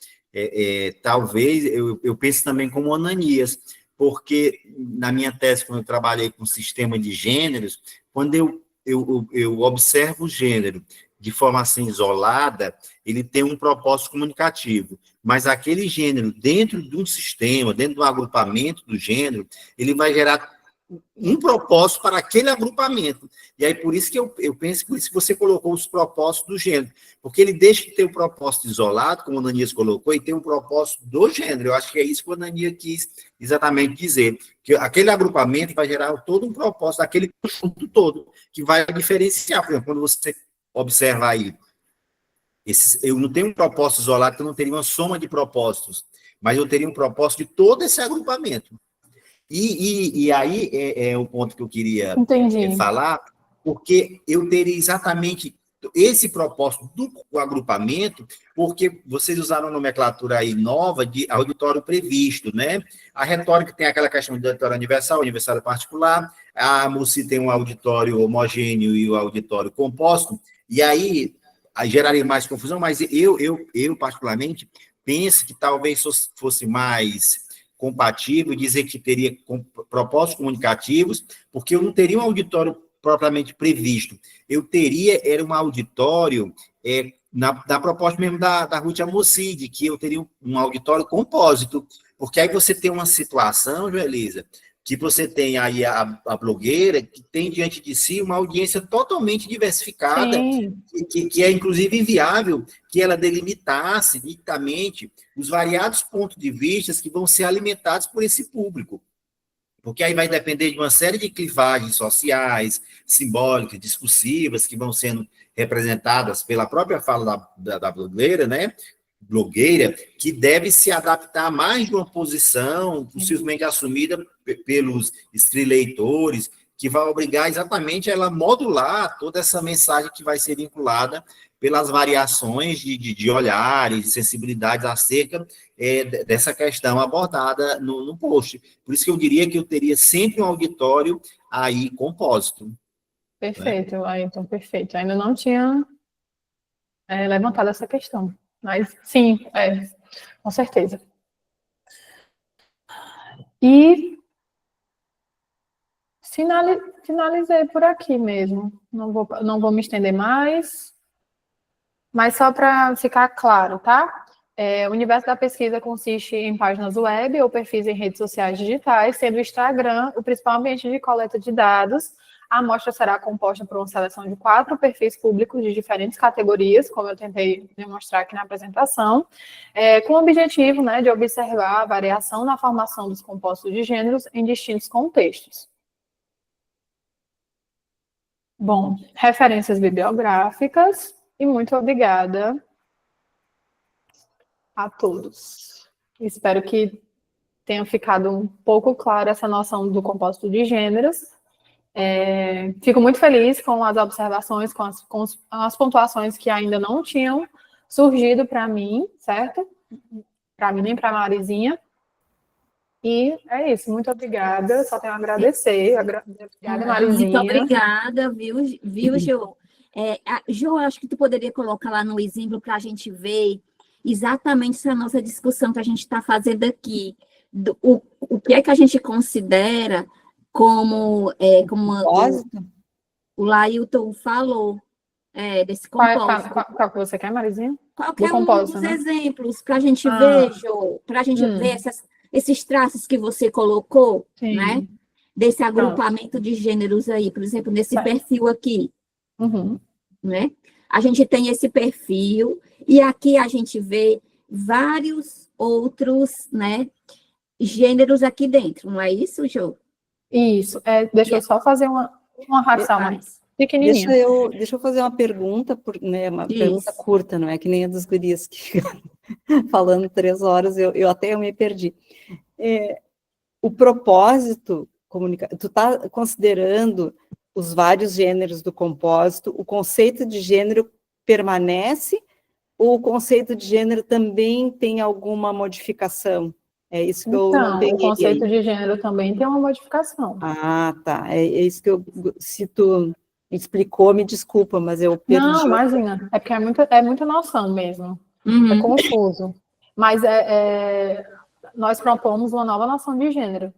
talvez eu penso também como Ananias, porque na minha tese, quando eu trabalhei com sistema de gêneros, quando eu observo o gênero de forma assim isolada, ele tem um propósito comunicativo, mas aquele gênero dentro de um sistema, dentro do agrupamento do gênero, ele vai gerar um propósito para aquele agrupamento. E aí, por isso que eu penso, por isso que você colocou os propósitos do gênero, porque ele deixa de ter um propósito isolado, como o Ananias colocou, e tem um propósito do gênero. Eu acho que é isso que o Ananias quis exatamente dizer, que aquele agrupamento vai gerar todo um propósito, daquele conjunto todo, que vai diferenciar. Por exemplo, quando você observa aí, eu não tenho um propósito isolado, que eu não teria uma soma de propósitos, mas eu teria um propósito de todo esse agrupamento. E aí é o ponto que eu queria falar, porque eu teria exatamente esse propósito do agrupamento, porque vocês usaram a nomenclatura aí nova de auditório previsto, né? A retórica tem aquela questão de auditório universal, universal particular, a MUSI tem um auditório homogêneo e o auditório composto, e aí geraria mais confusão, mas eu particularmente, penso que talvez fosse mais compatível, dizer que teria propósitos comunicativos, porque eu não teria um auditório propriamente previsto. Eu era um auditório na proposta mesmo da Ruth Amocide, que eu teria um auditório compósito, porque aí você tem uma situação, Joelisa, que você tem aí a blogueira, que tem diante de si uma audiência totalmente diversificada, que é inclusive inviável que ela delimitasse nitidamente os variados pontos de vista que vão ser alimentados por esse público. Porque aí vai depender de uma série de clivagens sociais, simbólicas, discursivas, que vão sendo representadas pela própria fala da blogueira, né? Blogueira, que deve se adaptar a mais de uma posição, possivelmente assumida pelos escrileitores, que vai obrigar exatamente ela a modular toda essa mensagem que vai ser vinculada pelas variações de olhares, de sensibilidades acerca dessa questão abordada no post. Por isso que eu diria que eu teria sempre um auditório aí compósito. Perfeito, Ailton, perfeito. Ainda não tinha levantado essa questão, mas sim, com certeza. E finalizei por aqui mesmo. Não vou me estender mais. Mas só para ficar claro, tá? O universo da pesquisa consiste em páginas web ou perfis em redes sociais digitais, sendo o Instagram o principal ambiente de coleta de dados. A amostra será composta por uma seleção de 4 perfis públicos de diferentes categorias, como eu tentei demonstrar aqui na apresentação, com o objetivo, né, de observar a variação na formação dos compostos de gêneros em distintos contextos. Bom, referências bibliográficas. E muito obrigada a todos. Espero que tenha ficado um pouco clara essa noção do composto de gêneros. Fico muito feliz com as observações, com as pontuações que ainda não tinham surgido para mim, certo? Para mim nem para a Marizinha. E é isso, muito obrigada. Só tenho a agradecer. Obrigada, Marizinha. Muito obrigada, viu, Jô? Jô, acho que tu poderia colocar lá no exemplo para a gente ver exatamente essa nossa discussão que a gente está fazendo aqui. O que é que a gente considera como o Lailton falou, desse compósito. Qual que você quer, Marizinha? Qualquer um dos exemplos para a gente ver, Jô, para a gente ver esses traços que você colocou, né? Desse agrupamento de gêneros aí, por exemplo, nesse perfil aqui. né? A gente tem esse perfil, e aqui a gente vê vários outros, né, gêneros aqui dentro, não é isso, Jô? Isso. Deixa eu só fazer uma ração mais pequenininha. Deixa eu fazer uma pergunta, né, uma pergunta curta, não é que nem a dos gurias que ficam falando 3 horas, eu até me perdi. O propósito, tu está considerando os vários gêneros do compósito, o conceito de gênero permanece, ou o conceito de gênero também tem alguma modificação? É isso que eu não peguei. O conceito de gênero também tem uma modificação. Ah, tá. É isso que se tu explicou, me desculpa, mas eu perdi. Não, imagina. É porque é muita noção mesmo. É confuso. Mas nós propomos uma nova noção de gênero.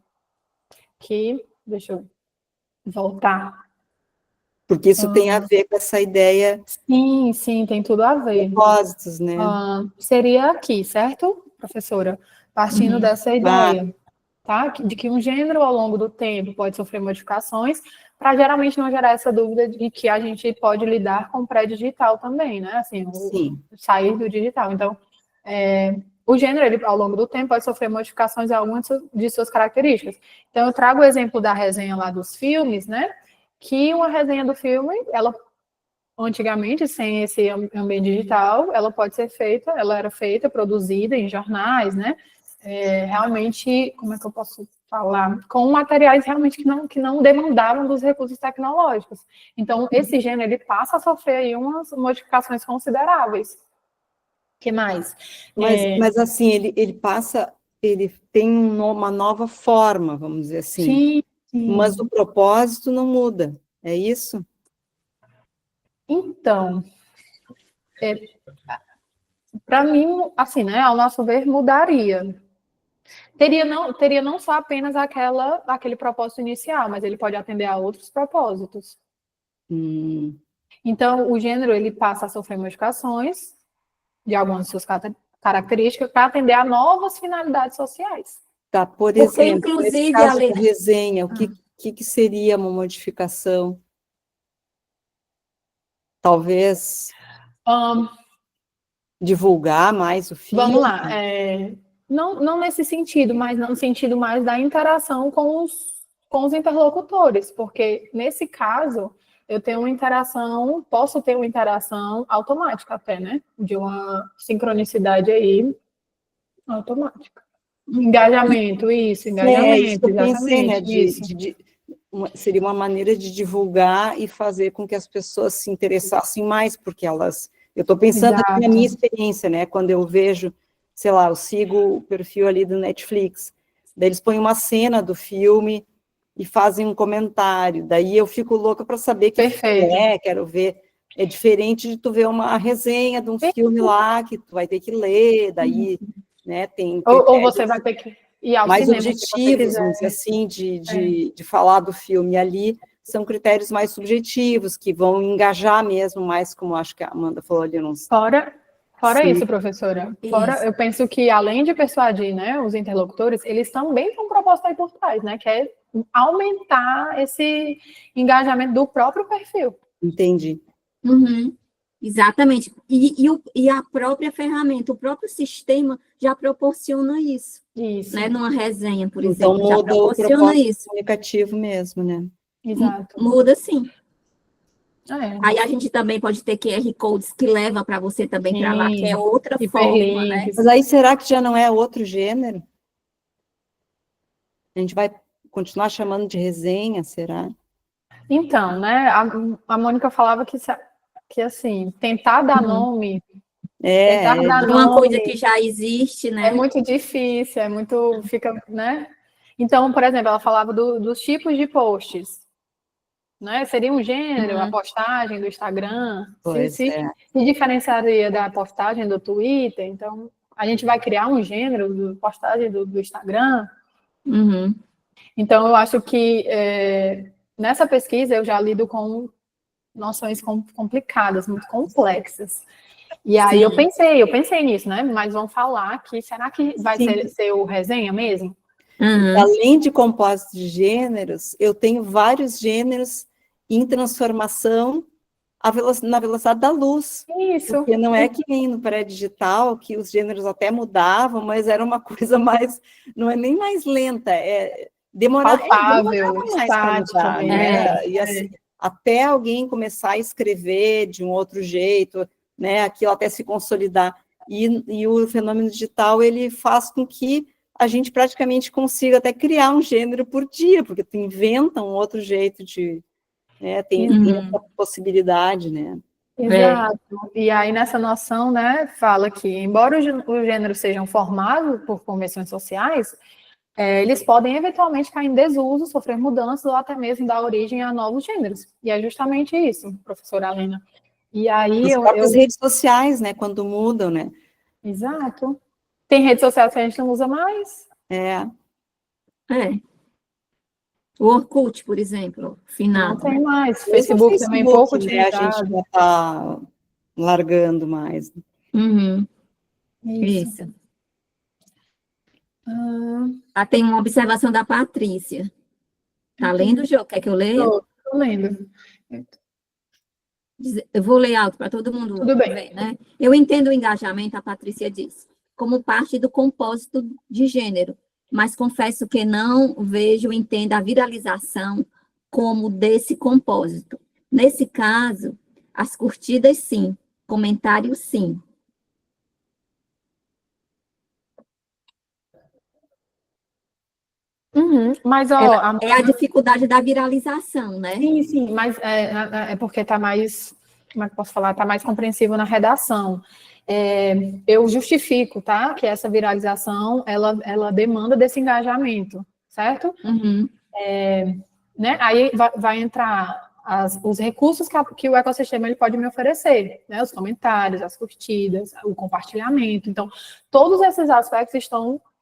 Deixa eu voltar. Porque isso tem a ver com essa ideia. Sim, tem tudo a ver. Propósitos, né? Seria aqui, certo, professora? Partindo dessa ideia, tá? De que um gênero, ao longo do tempo, pode sofrer modificações, para geralmente não gerar essa dúvida de que a gente pode lidar com o pré-digital também, né? Assim, sair do digital. Então, o gênero, ele, ao longo do tempo, pode sofrer modificações em algumas de suas características. Então, eu trago o exemplo da resenha lá dos filmes, né? Que uma resenha do filme, ela, antigamente, sem esse ambiente digital, ela pode ser feita, ela era feita, produzida em jornais, né? Realmente, como é que eu posso falar? Com materiais realmente que não demandavam dos recursos tecnológicos. Então, esse gênero, ele passa a sofrer aí umas modificações consideráveis. O que mais? Mas assim, ele tem uma nova forma, vamos dizer assim. Sim. Mas o propósito não muda, é isso? Então, para mim, assim, né, ao nosso ver, mudaria. Teria não só apenas aquele propósito inicial, mas ele pode atender a outros propósitos. Então, o gênero, ele passa a sofrer modificações de algumas de suas características para atender a novas finalidades sociais. Tá, por exemplo, nesse caso da resenha, o que seria uma modificação? Talvez divulgar mais o filme? Vamos lá. Não nesse sentido, mas no sentido mais da interação com os interlocutores, porque nesse caso eu tenho posso ter uma interação automática até, né? De uma sincronicidade aí automática. Engajamento, engajamento, eu pensei, né, isso. Seria uma maneira de divulgar e fazer com que as pessoas se interessassem mais, porque eu estou pensando aqui na minha experiência, né, quando eu vejo, sei lá, eu sigo o perfil ali do Netflix, daí eles põem uma cena do filme e fazem um comentário, daí eu fico louca para saber que quero ver. É diferente de tu ver uma resenha de um filme lá, que tu vai ter que ler, daí, né, tem... Ou você vai ter que ir ao mais cinema, objetivos, vamos dizer assim, de falar do filme. Ali são critérios mais subjetivos, que vão engajar mesmo mais, como acho que a Amanda falou ali. Fora isso, professora. Eu penso que, além de persuadir, né, os interlocutores, eles também têm um propósito aí por trás, né, que é aumentar esse engajamento do próprio perfil. Entendi. Exatamente. E a própria ferramenta, o próprio sistema já proporciona isso. Né? Numa resenha, por exemplo, já proporciona isso. Comunicativo mesmo, né? Exato. Muda, sim. Aí a gente também pode ter QR Codes que leva para você também para lá, que é outra forma, né? Mas aí será que já não é outro gênero? A gente vai continuar chamando de resenha, será? Então, né, a Mônica falava que assim, tentar dar nome... uma coisa que já existe, né? É muito difícil, fica, né? Então, por exemplo, ela falava dos tipos de posts, né? Seria um gênero, a postagem do Instagram, se diferenciaria da postagem do Twitter, então a gente vai criar um gênero de postagem do Instagram. Então, eu acho que nessa pesquisa eu já lido com noções complicadas, muito complexas. E aí eu pensei nisso, né? Mas vão falar que, será que vai ser o resenha mesmo? Além de compósitos de gêneros, eu tenho vários gêneros em transformação na velocidade da luz. Isso. Porque não é que nem no pré-digital, que os gêneros até mudavam, mas era uma coisa mais, não é nem mais lenta, demorava Palpável, mais para mudar, né? E assim, até alguém começar a escrever de um outro jeito, né? Aquilo até se consolidar. E o fenômeno digital, ele faz com que a gente praticamente consiga até criar um gênero por dia, porque tu inventa um outro jeito de... Né, tem essa possibilidade, né? Exato. E aí, nessa noção, né, fala que, embora os gêneros sejam formados por convenções sociais, eles podem eventualmente cair em desuso, sofrer mudanças ou até mesmo dar origem a novos gêneros. E é justamente isso, professora Alena. E aí as próprias redes sociais, né, quando mudam, né? Exato. Tem redes sociais que a gente não usa mais. O Orkut, por exemplo, final. Não tem mais. Facebook também pouco utilizado. A gente já está largando mais. Isso. Tem uma observação da Patrícia. Tá lendo, Jô? Quer que eu leia? Estou lendo. Eu vou ler alto para todo mundo ver, né? Eu entendo o engajamento, a Patrícia diz, como parte do compósito de gênero, mas confesso que não vejo, entendo a viralização como desse compósito. Nesse caso, as curtidas, sim. Comentários, sim. Mas, ó, é a dificuldade da viralização, né? Sim, mas é porque está mais, como é que eu posso falar, está mais compreensível na redação. Eu justifico, tá, que essa viralização, ela demanda desse engajamento, certo? Né? Aí vai entrar os recursos que o ecossistema ele pode me oferecer, né? Os comentários, as curtidas, o compartilhamento. Então, todos esses aspectos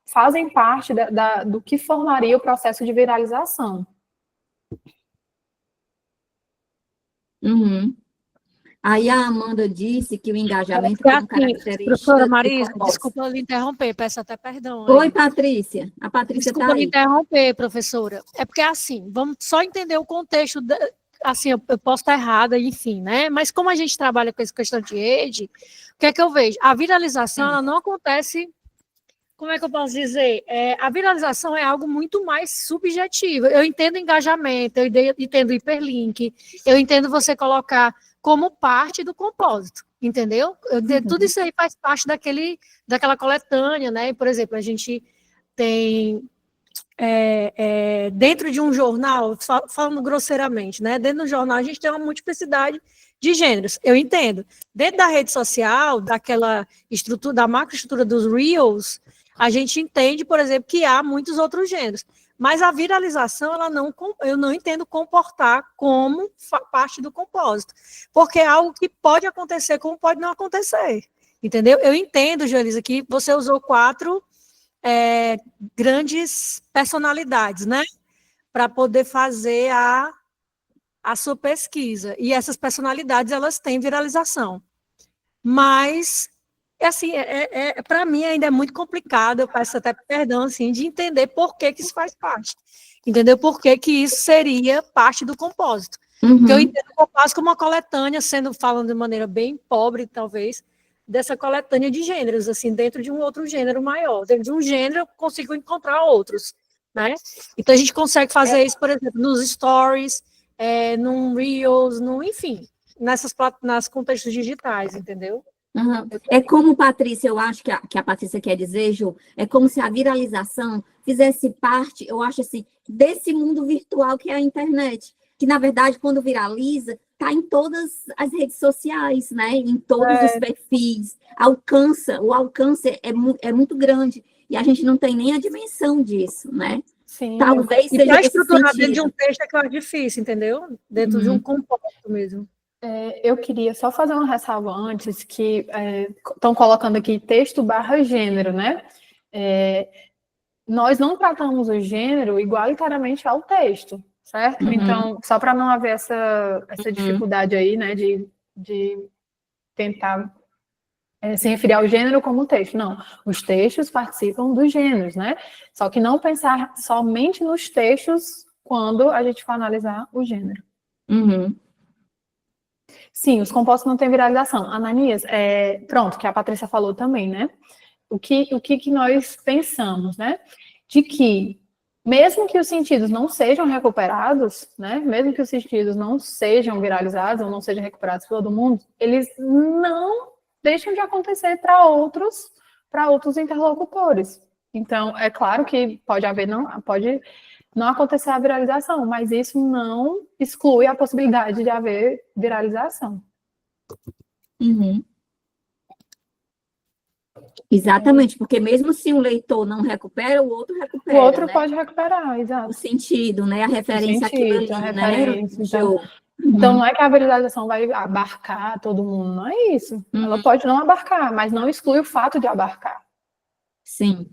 fazem parte do que formaria o processo de viralização. Aí a Amanda disse que o engajamento como característica... Professora Marisa, desculpa lhe interromper, peço até perdão. Oi, Patrícia. A Patrícia está aí. Desculpa lhe interromper, professora. É porque, assim, vamos só entender o contexto, assim, eu posso estar errada, enfim, né? Mas como a gente trabalha com essa questão de rede, o que é que eu vejo? A viralização, ela não acontece... Como é que eu posso dizer? A viralização é algo muito mais subjetivo. Eu entendo engajamento, eu entendo hiperlink, eu entendo você colocar como parte do compósito, entendeu? Tudo isso aí faz parte daquela coletânea, né? Por exemplo, a gente tem dentro de um jornal, falando grosseiramente, né? Dentro do jornal a gente tem uma multiplicidade de gêneros, eu entendo. Dentro da rede social, daquela estrutura, da macroestrutura dos Reels, a gente entende, por exemplo, que há muitos outros gêneros. Mas a viralização, eu não entendo comportar como parte do compósito. Porque é algo que pode acontecer, como pode não acontecer. Entendeu? Eu entendo, Joelisa, que você usou 4 grandes personalidades, né? Para poder fazer a sua pesquisa. E essas personalidades, elas têm viralização. Mas... assim, para mim ainda é muito complicado, eu peço até perdão, assim, de entender por que isso faz parte, entendeu? Por que isso seria parte do compósito. Porque eu entendo o compósito como uma coletânea, falando de maneira bem pobre, talvez, dessa coletânea de gêneros, assim, dentro de um outro gênero maior. Dentro de um gênero eu consigo encontrar outros, né? Então a gente consegue fazer isso, por exemplo, nos stories, num Reels, enfim, nas contextos digitais, entendeu? É como, Patrícia, eu acho que a Patrícia quer dizer, Ju, é como se a viralização fizesse parte, eu acho assim, desse mundo virtual que é a internet, que, na verdade, quando viraliza, está em todas as redes sociais, né? Em todos os perfis, o alcance é muito grande, e a gente não tem nem a dimensão disso, né? Sim. Talvez seja para estruturar dentro de um texto é que eu acho difícil, entendeu? Dentro de um compósito mesmo. Eu queria só fazer uma ressalva antes, que estão colocando aqui texto / gênero, né? Nós não tratamos o gênero igualitariamente ao texto, certo? Então, só para não haver essa dificuldade aí, né, de tentar se referir ao gênero como texto. Não, os textos participam dos gêneros, né? Só que não pensar somente nos textos quando a gente for analisar o gênero. Sim, os compostos não têm viralização. Ananias, pronto, que a Patrícia falou também, né? O que nós pensamos, né? De que, mesmo que os sentidos não sejam recuperados, né? Mesmo que os sentidos não sejam viralizados ou não sejam recuperados por todo mundo, eles não deixam de acontecer para outros interlocutores. Então, é claro que pode não acontecer a viralização, mas isso não exclui a possibilidade de haver viralização. Uhum. Exatamente, porque mesmo se um leitor não recupera, o outro recupera. O outro né? pode recuperar, O exato. sentido, né? A referência àquilo ali, a né? referência. Então, não é que a viralização vai abarcar todo mundo, não é isso. Ela pode não abarcar, mas não exclui o fato de abarcar. Sim.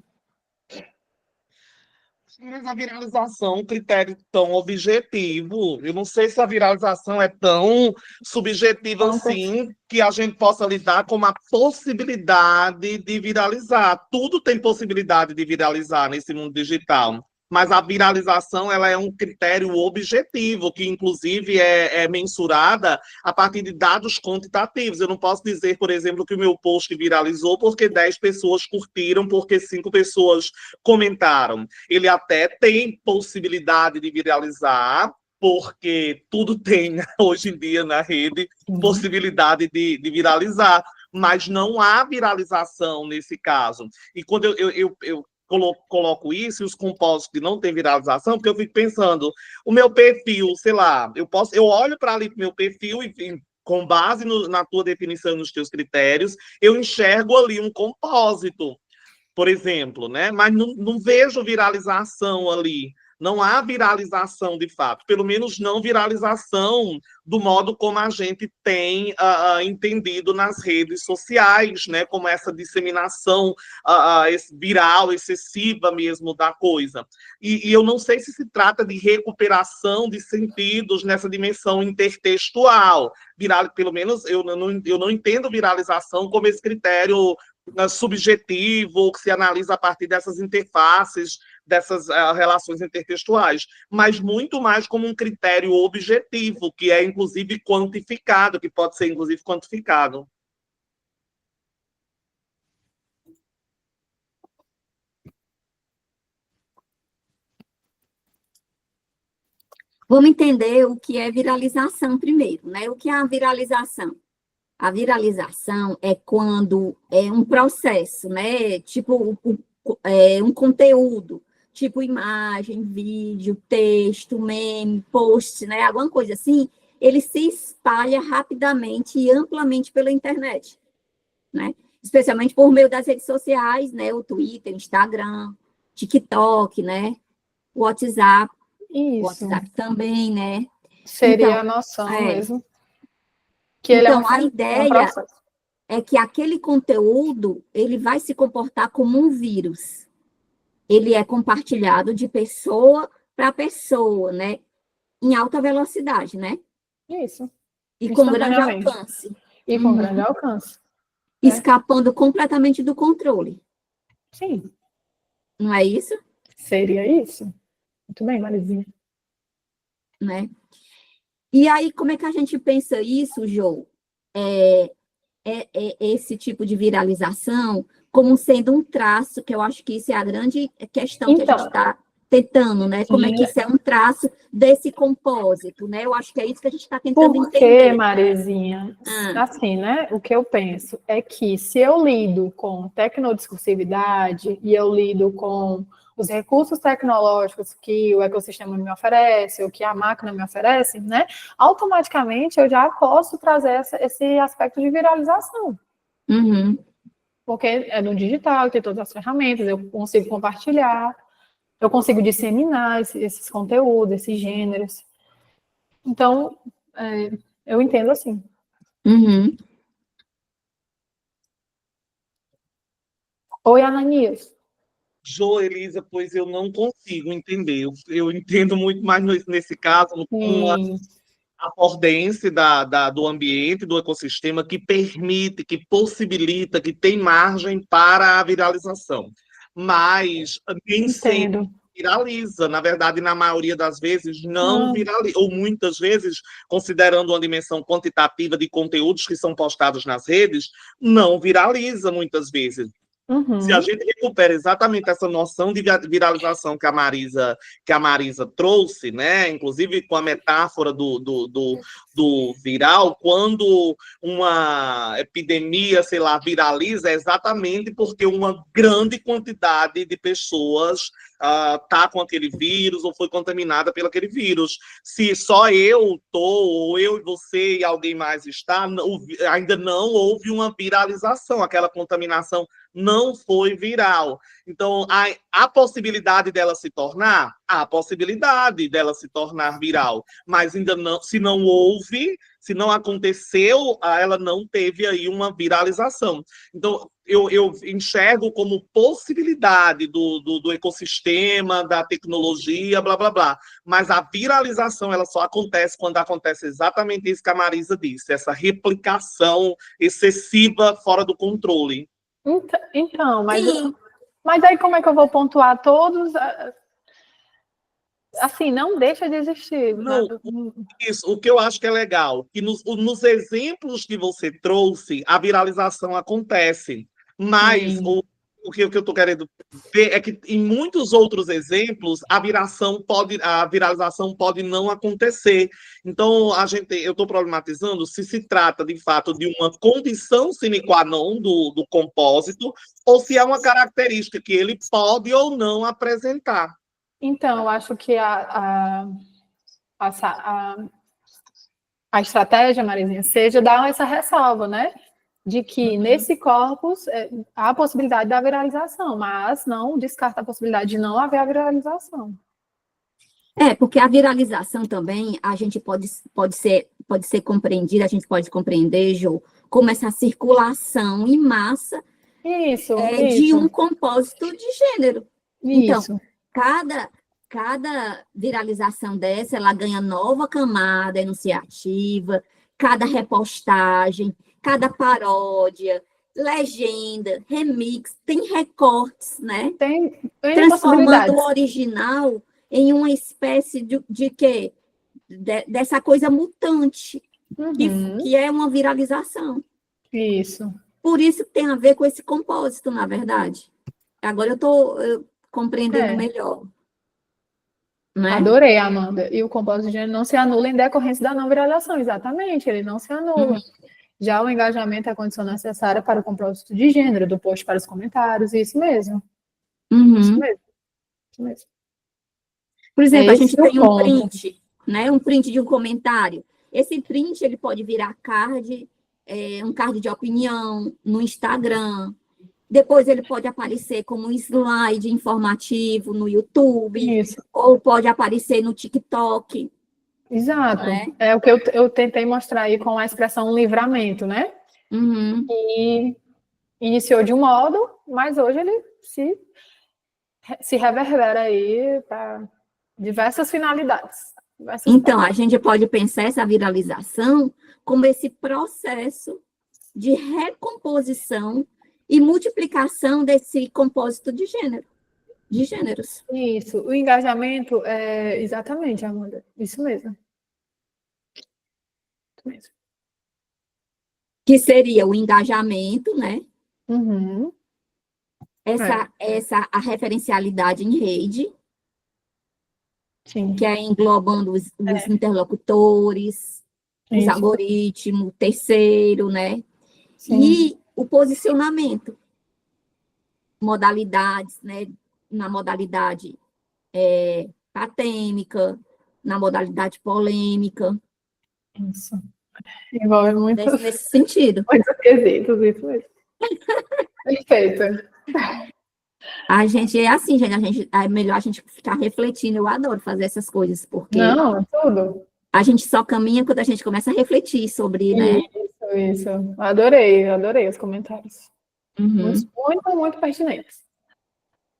Mas a viralização é um critério tão objetivo. Eu não sei se a viralização é tão subjetiva assim que a gente possa lidar com uma possibilidade de viralizar. Tudo tem possibilidade de viralizar nesse mundo digital. Mas a viralização ela é um critério objetivo, que inclusive é mensurada a partir de dados quantitativos. Eu não posso dizer, por exemplo, que o meu post viralizou porque 10 pessoas curtiram, porque 5 pessoas comentaram. Ele até tem possibilidade de viralizar, porque tudo tem hoje em dia na rede possibilidade de viralizar, mas não há viralização nesse caso. E quando eu coloco isso e os compósitos que não têm viralização, porque eu fico pensando, o meu perfil, sei lá, eu olho para ali para o meu perfil e com base na tua definição, nos teus critérios, eu enxergo ali um compósito, por exemplo, né? Mas não vejo viralização ali. Não há viralização de fato, pelo menos não viralização do modo como a gente tem entendido nas redes sociais, né? Como essa disseminação viral, excessiva mesmo da coisa. E eu não sei se trata de recuperação de sentidos nessa dimensão intertextual. Pelo menos eu não entendo viralização como esse critério subjetivo, que se analisa a partir dessas interfaces, dessas relações intertextuais, mas muito mais como um critério objetivo, que é, inclusive, quantificado, que pode ser, inclusive, quantificado. Vamos entender o que é viralização primeiro, né? O que é a viralização? A viralização é quando é um processo, né? Tipo, um conteúdo, tipo imagem, vídeo, texto, meme, post, né? Alguma coisa assim, ele se espalha rapidamente e amplamente pela internet, né? Especialmente por meio das redes sociais, né? O Twitter, o Instagram, TikTok, né? O WhatsApp. Isso. O WhatsApp também, né? Seria então, a noção mesmo. Que então, a ideia é que aquele conteúdo, ele vai se comportar como um vírus. Ele é compartilhado de pessoa para pessoa, né? Em alta velocidade, né? Isso. E com grande alcance. E com grande alcance. Escapando completamente do controle. Sim. Não é isso? Seria isso. Muito bem, Marizinha. Né? E aí, como é que a gente pensa isso, Jô? Esse tipo de viralização como sendo um traço, que eu acho que isso é a grande questão que a gente está tentando, né? Como é que isso é um traço desse compósito, né? Eu acho que é isso que a gente está tentando entender. Porque, Marizinha, assim, né? O que eu penso é que se eu lido com tecnodiscursividade e eu lido com os recursos tecnológicos que o ecossistema me oferece, ou que a máquina me oferece, né? Automaticamente eu já posso trazer esse aspecto de viralização. Uhum. Porque é no digital, tem todas as ferramentas, eu consigo compartilhar, eu consigo disseminar esses conteúdos, esses gêneros. Então, eu entendo assim. Uhum. Oi, Ananias. Jô, Elisa, pois eu não consigo entender. Eu entendo muito mais nesse caso com a afordência do ambiente, do ecossistema, que permite, que possibilita, que tem margem para a viralização. Mas nem sempre viraliza. Na verdade, na maioria das vezes, não viraliza. Ou muitas vezes, considerando uma dimensão quantitativa de conteúdos que são postados nas redes, não viraliza muitas vezes. Se a gente recupera exatamente essa noção de viralização que a Marisa trouxe, né? Inclusive com a metáfora do viral, quando uma epidemia, sei lá, viraliza, é exatamente porque uma grande quantidade de pessoas está com aquele vírus ou foi contaminada pelo aquele vírus. Se só eu estou, ou eu e você e alguém mais está, ainda não houve uma viralização, aquela contaminação não foi viral. Então, a possibilidade dela se tornar? Há possibilidade dela se tornar viral, mas ainda não, se não houve, se não aconteceu, ela não teve aí uma viralização. Então, eu enxergo como possibilidade do ecossistema, da tecnologia, blá, blá, blá. Mas a viralização, ela só acontece quando acontece exatamente isso que a Marisa disse, essa replicação excessiva fora do controle. Então, mas aí como é que eu vou pontuar todos? Assim, não deixa de existir. Não, isso, o que eu acho que é legal, que nos exemplos que você trouxe, a viralização acontece, mas o que eu estou querendo ver é que em muitos outros exemplos a viralização pode não acontecer. Então, eu estou problematizando se trata, de fato, de uma condição sine qua non do compósito, ou se é uma característica que ele pode ou não apresentar. Então, eu acho que a estratégia, Marizinha, seja dar essa ressalva, né? De que nesse corpus há a possibilidade da viralização, mas não descarta a possibilidade de não haver a viralização. Porque a viralização também, a gente pode ser compreendida, a gente pode compreender, Jo, como essa circulação em massa de um compósito de gênero. Isso. Então, cada viralização dessa, ela ganha nova camada enunciativa, cada repostagem, cada paródia, legenda, remix, tem recortes, né? Tem transformando o original em uma espécie de quê? Dessa coisa mutante, que é uma viralização. Isso. Por isso que tem a ver com esse compósito, na verdade. Agora eu estou compreendendo melhor. Né? Adorei, Amanda. E o compósito de gênero não se anula em decorrência da não viralização, exatamente, ele não se anula. Já o engajamento é a condição necessária para o compósito de gênero, do post para os comentários, isso mesmo. Isso mesmo. Por exemplo, a gente tem um print, né? Um print de um comentário. Esse print ele pode virar um card de opinião no Instagram. Depois ele pode aparecer como um slide informativo no YouTube, ou pode aparecer no TikTok. Exato. É o que eu tentei mostrar aí com a expressão livramento, né? E iniciou de um modo, mas hoje ele se reverbera aí para diversas finalidades. Então, a gente pode pensar essa viralização como esse processo de recomposição e multiplicação desse compósito de gêneros. Isso, o engajamento é exatamente, Amanda, isso mesmo. Que seria o engajamento, né? A referencialidade em rede, que é englobando os interlocutores, os algoritmos, terceiro, né? E o posicionamento, modalidades, né? Na modalidade patêmica, na modalidade polêmica. Isso. Envolve muito. Nesse sentido. Muitos quesitos, isso mesmo. Perfeito. A gente é assim, gente, é melhor a gente ficar refletindo. Eu adoro fazer essas coisas, porque tudo. A gente só caminha quando a gente começa a refletir sobre, né? Isso. Adorei os comentários. Muito pertinentes.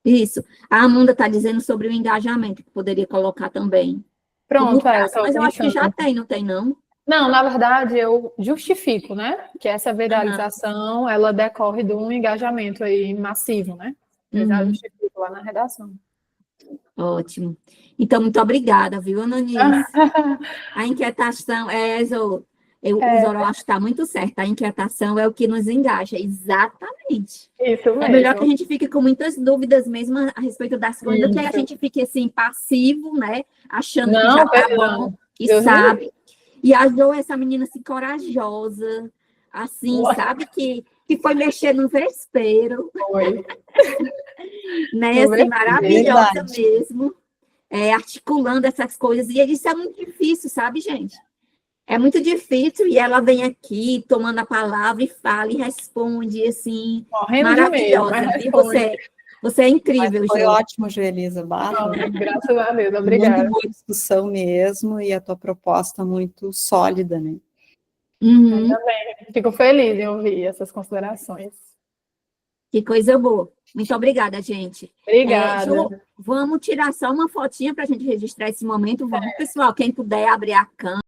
Isso. A Amanda está dizendo sobre o engajamento, que poderia colocar também. Pronto, mas eu acho que já tem, não tem, não? Não, na verdade, eu justifico, né? Que essa viralização, ela decorre de um engajamento aí massivo, né? Eu já justifico lá na redação. Ótimo. Então, muito obrigada, viu, Ananias? A inquietação o Zoroastro está muito certo, a inquietação é o que nos engaja, exatamente. Isso mesmo. É melhor que a gente fique com muitas dúvidas mesmo a respeito das coisas, do que a gente fique assim, passivo, né? Achando que já tá bom, que Deus sabe. E a Jo, essa menina assim, corajosa, assim, sabe? Que foi mexer no vespeiro. Foi. Né? Assim, maravilhosa mesmo. Articulando essas coisas. E isso é muito difícil, sabe, gente? É muito difícil, e ela vem aqui tomando a palavra e fala e responde, assim, Morrendo maravilhosa. de medo, e você é incrível, Mas foi Jo. ótimo, Joelisa. Graças a Deus, obrigada. Muito boa discussão mesmo, e a tua proposta muito sólida, né? Uhum. Também. Fico feliz em ouvir essas considerações. Que coisa boa. Muito obrigada, gente. Obrigada. Jo, vamos tirar só uma fotinha para a gente registrar esse momento. Vamos, pessoal, quem puder abrir a câmera.